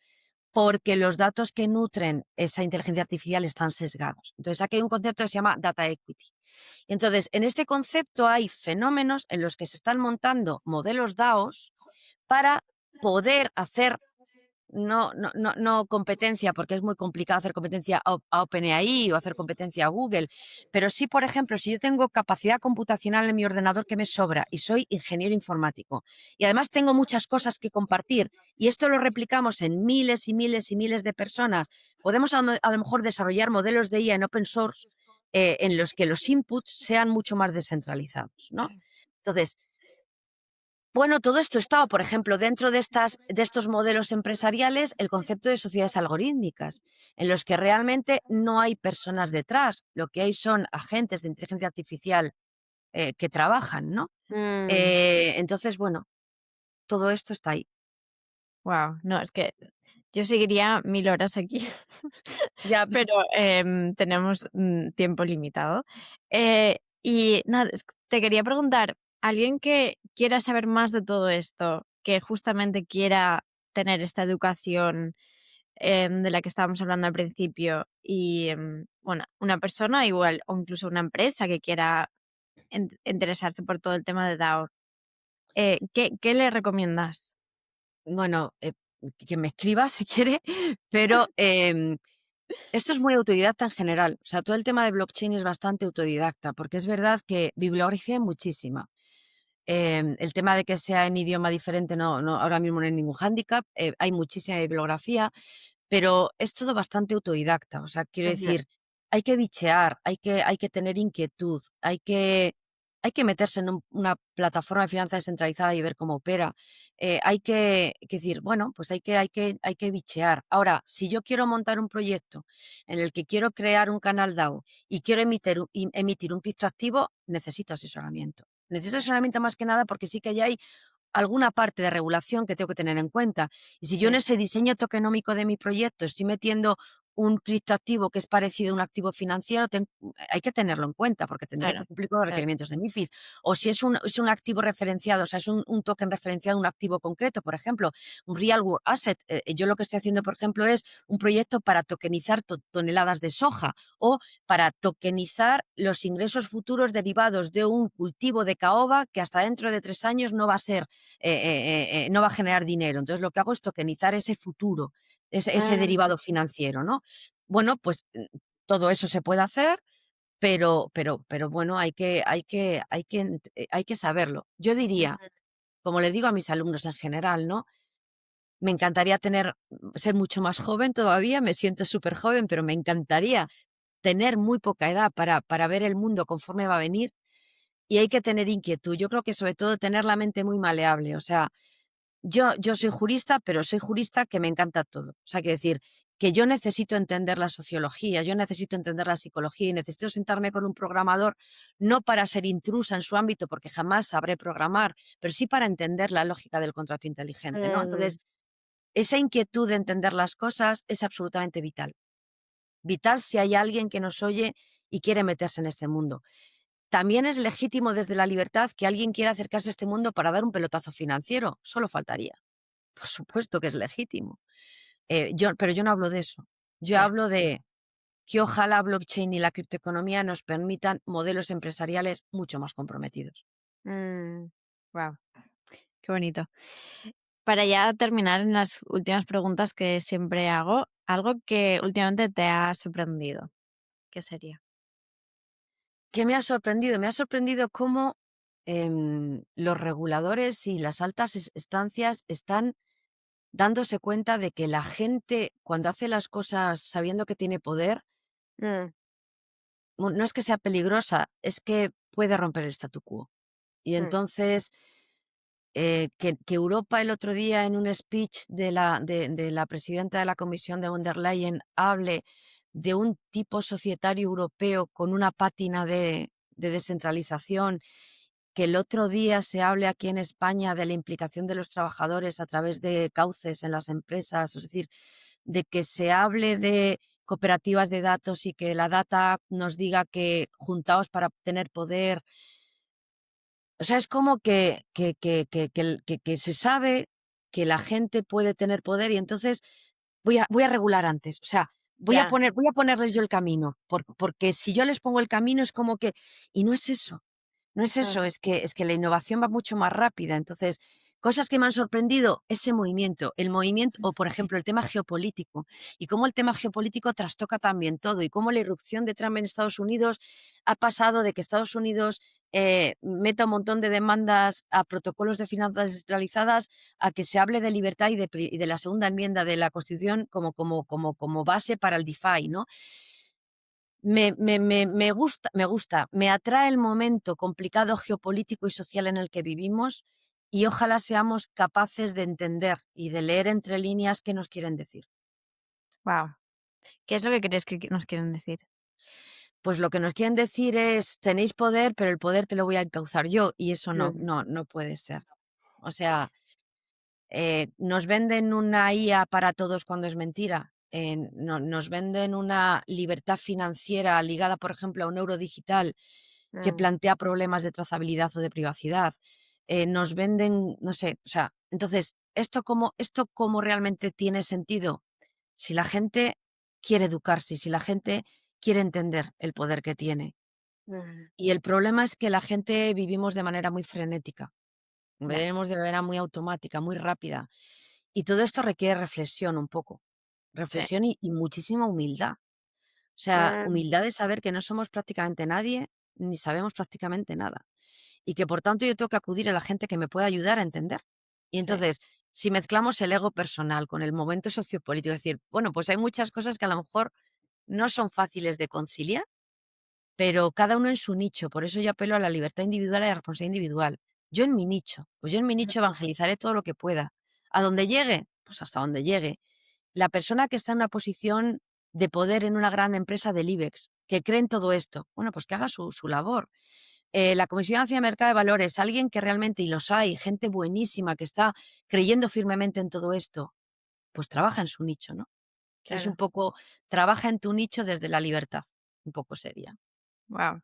porque los datos que nutren esa inteligencia artificial están sesgados. Entonces, aquí hay un concepto que se llama data equity. Y entonces, en este concepto hay fenómenos en los que se están montando modelos DAOs para poder hacer no competencia, porque es muy complicado hacer competencia a OpenAI o hacer competencia a Google, pero sí, por ejemplo, si yo tengo capacidad computacional en mi ordenador que me sobra y soy ingeniero informático y además tengo muchas cosas que compartir y esto lo replicamos en miles y miles y miles de personas, podemos a lo mejor desarrollar modelos de IA en open source en los que los inputs sean mucho más descentralizados, ¿no? Entonces, bueno, todo esto está, por ejemplo, dentro de estos modelos empresariales, el concepto de sociedades algorítmicas, en los que realmente no hay personas detrás, lo que hay son agentes de inteligencia artificial que trabajan, ¿no? Entonces, bueno, todo esto está ahí. Wow, no, es que yo seguiría 1000 horas aquí, Ya, pero tenemos tiempo limitado. Y nada, te quería preguntar, alguien que quiera saber más de todo esto, que justamente quiera tener esta educación de la que estábamos hablando al principio, y bueno, una persona igual, o incluso una empresa que quiera interesarse por todo el tema de DAO, ¿qué le recomiendas? bueno, que me escriba si quiere, pero esto es muy autodidacta en general. O sea, todo el tema de blockchain es bastante autodidacta, porque es verdad que bibliografía hay muchísima. El tema de que sea en idioma diferente ahora mismo no hay ningún hándicap, hay muchísima bibliografía, pero es todo bastante autodidacta. O sea, quiero Ujú. decir, hay que bichear, hay que tener inquietud, hay que meterse en una plataforma de finanzas descentralizada y ver cómo opera. Hay que decir, bueno, pues hay que bichear. Ahora, si yo quiero montar un proyecto en el que quiero crear un canal DAO y quiero emitir un criptoactivo, necesito asesoramiento. Necesito asesoramiento más que nada porque sí que ya hay alguna parte de regulación que tengo que tener en cuenta. Y si yo en Sí, ese diseño tokenómico de mi proyecto estoy metiendo un criptoactivo que es parecido a un activo financiero, hay que tenerlo en cuenta porque tendré claro, que cumplir con los claro. requerimientos de MiFID. O si es un activo referenciado, o sea, es un token referenciado a un activo concreto, por ejemplo, un real world asset. Yo lo que estoy haciendo, por ejemplo, es un proyecto para tokenizar toneladas de soja o para tokenizar los ingresos futuros derivados de un cultivo de caoba que hasta dentro de 3 años no va a ser no va a generar dinero. Entonces, lo que hago es tokenizar ese futuro, ese Mm, derivado financiero, ¿no? Bueno, pues todo eso se puede hacer, pero bueno, hay que saberlo. Yo diría, ujú, como le digo a mis alumnos en general, ¿no? Me encantaría ser mucho más joven todavía, me siento súper joven, pero me encantaría tener muy poca edad para ver el mundo conforme va a venir y hay que tener inquietud. Yo creo que sobre todo tener la mente muy maleable, o sea, yo soy jurista, pero soy jurista que me encanta todo. O sea, quiero decir que yo necesito entender la sociología, yo necesito entender la psicología y necesito sentarme con un programador, no para ser intrusa en su ámbito, porque jamás sabré programar, pero sí para entender la lógica del contrato inteligente, ¿no? mm, Entonces, esa inquietud de entender las cosas es absolutamente vital. Vital si hay alguien que nos oye y quiere meterse en este mundo. También es legítimo desde la libertad que alguien quiera acercarse a este mundo para dar un pelotazo financiero, solo faltaría. Por supuesto que es legítimo. Pero yo no hablo de eso. Yo ya. hablo de que ojalá blockchain y la criptoeconomía nos permitan modelos empresariales mucho más comprometidos. Wow, qué bonito. Para ya terminar en las últimas preguntas que siempre hago, algo que últimamente te ha sorprendido, ¿qué sería? ¿Qué me ha sorprendido? Me ha sorprendido cómo los reguladores y las altas estancias están dándose cuenta de que la gente, cuando hace las cosas sabiendo que tiene poder, Mm, no es que sea peligrosa, es que puede romper el statu quo. Y mm, entonces, que Europa el otro día en un speech de la presidenta de la Comisión de von der Leyen hable de un tipo societario europeo con una pátina de descentralización, que el otro día se hable aquí en España de la implicación de los trabajadores a través de cauces en las empresas, es decir, de que se hable de cooperativas de datos y que la data nos diga que juntaos para obtener poder. O sea, es como que se sabe que la gente puede tener poder y entonces voy a regular antes. O sea, Ya, voy a ponerles yo el camino, porque si yo les pongo el camino es como que, y no es eso. No es claro. eso, es que la innovación va mucho más rápida. Entonces, cosas que me han sorprendido, ese movimiento, el movimiento, o por ejemplo, el tema geopolítico, y cómo el tema geopolítico trastoca también todo, y cómo la irrupción de Trump en Estados Unidos ha pasado de que Estados Unidos meta un montón de demandas a protocolos de finanzas descentralizadas a que se hable de libertad y de la segunda enmienda de la Constitución como base para el DeFi, ¿no? Me gusta, me atrae el momento complicado geopolítico y social en el que vivimos y ojalá seamos capaces de entender y de leer entre líneas qué nos quieren decir. Wow. ¿Qué es lo que crees que nos quieren decir? Pues lo que nos quieren decir es, tenéis poder, pero el poder te lo voy a encauzar yo y eso no, Mm, no, no puede ser. O sea, nos venden una IA para todos cuando es mentira. Nos venden una libertad financiera ligada, por ejemplo, a un euro digital que mm, plantea problemas de trazabilidad o de privacidad. Nos venden, no sé, o sea, entonces, ¿esto cómo realmente tiene sentido? Si la gente quiere educarse, si la gente quiere entender el poder que tiene. mm, Y el problema es que la gente vivimos de manera muy frenética, ya, vivimos de manera muy automática, muy rápida. Y todo esto requiere reflexión un poco, sí. reflexión y muchísima humildad. O sea, Mm, humildad de saber que no somos prácticamente nadie, ni sabemos prácticamente nada. Y que por tanto yo tengo que acudir a la gente que me pueda ayudar a entender. Y sí, entonces, si mezclamos el ego personal con el momento sociopolítico, es decir, bueno, pues hay muchas cosas que a lo mejor no son fáciles de conciliar, pero cada uno en su nicho. Por eso yo apelo a la libertad individual y a la responsabilidad individual. Yo en mi nicho, pues yo en mi nicho evangelizaré todo lo que pueda. A donde llegue, pues hasta donde llegue. La persona que está en una posición de poder en una gran empresa del IBEX, que cree en todo esto, bueno, pues que haga su labor. La Comisión Nacional de Mercado de Valores, alguien que realmente, y los hay, gente buenísima que está creyendo firmemente en todo esto, pues trabaja en su nicho, ¿no? Es un claro. poco, trabaja en tu nicho desde la libertad, un poco sería. Wow,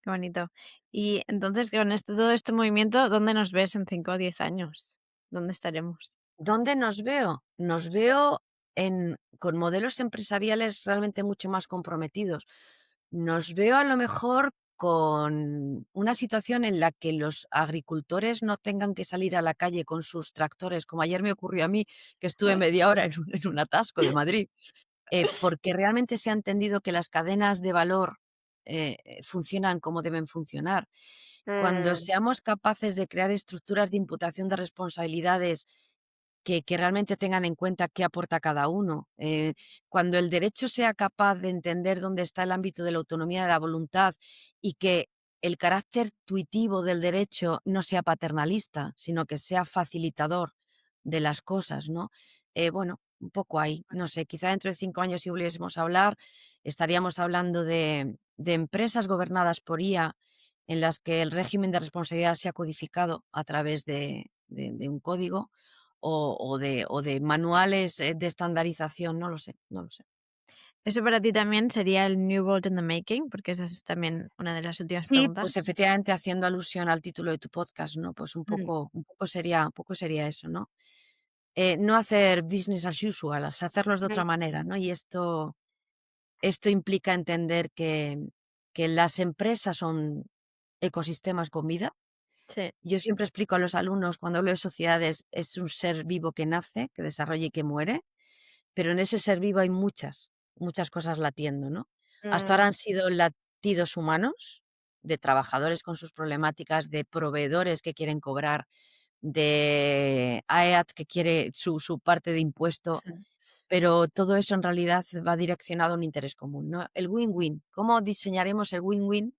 qué bonito. Y entonces, con todo este movimiento, ¿dónde nos ves en 5 o 10 años? ¿Dónde estaremos? ¿Dónde nos veo? Nos Sí. veo con modelos empresariales realmente mucho más comprometidos. Nos veo a lo mejor con una situación en la que los agricultores no tengan que salir a la calle con sus tractores, como ayer me ocurrió a mí, que estuve media hora en un atasco de Madrid, porque realmente se ha entendido que las cadenas de valor funcionan como deben funcionar. Cuando Mm, seamos capaces de crear estructuras de imputación de responsabilidades que realmente tengan en cuenta qué aporta cada uno. Cuando el derecho sea capaz de entender dónde está el ámbito de la autonomía de la voluntad y que el carácter tuitivo del derecho no sea paternalista, sino que sea facilitador de las cosas, ¿no? Bueno, un poco ahí. No sé, quizá dentro de 5 años, si volviésemos a hablar, estaríamos hablando de empresas gobernadas por IA en las que el régimen de responsabilidad se ha codificado a través de un código o de manuales, de estandarización, no lo sé, no lo sé. ¿Eso para ti también sería el New World in the Making? Porque esa es también una de las últimas Sí, preguntas. pues efectivamente haciendo alusión al título de tu podcast, ¿no? Pues un Mm, poco un poco sería eso, ¿no? No hacer business as usual, o sea, hacerlos de mm, otra manera, ¿no? Y esto implica entender que las empresas son ecosistemas con vida. sí, Yo siempre explico a los alumnos, cuando hablo de sociedades, es un ser vivo que nace, que desarrolla y que muere. Pero en ese ser vivo hay muchas cosas latiendo, ¿no? Hasta ahora mm, han sido latidos humanos, de trabajadores con sus problemáticas, de proveedores que quieren cobrar, de AEAT que quiere su parte de impuesto, pero todo eso en realidad va direccionado a un interés común, ¿no? El win-win. ¿Cómo diseñaremos el win-win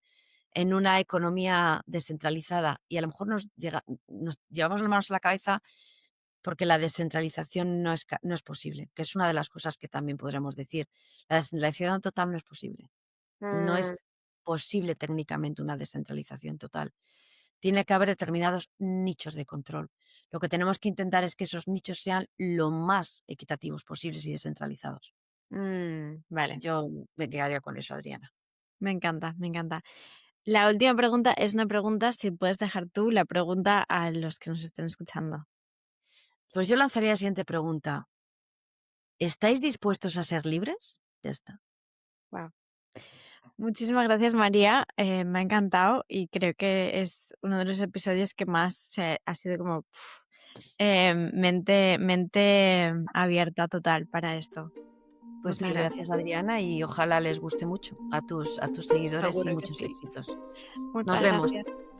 en una economía descentralizada? Y a lo mejor nos llevamos las manos a la cabeza porque la descentralización no es posible, que es una de las cosas que también podremos decir. La descentralización total no es posible. No es Mm, posible técnicamente una descentralización total. Tiene que haber determinados nichos de control. Lo que tenemos que intentar es que esos nichos sean lo más equitativos posibles y descentralizados. vale, Yo me quedaría con eso, Adriana. me encanta, me encanta. La última pregunta es una pregunta, si puedes dejar tú la pregunta a los que nos estén escuchando. Pues yo lanzaría la siguiente pregunta. ¿Estáis dispuestos a ser libres? Ya está. Wow. Muchísimas gracias, María. Me ha encantado y creo que es uno de los episodios que más ha sido como mente abierta total para esto. Pues Muchas mil gracias. gracias, Adriana, y ojalá les guste mucho a tus seguidores y Seguro que muchos sí. éxitos. Nos Muchas vemos. gracias.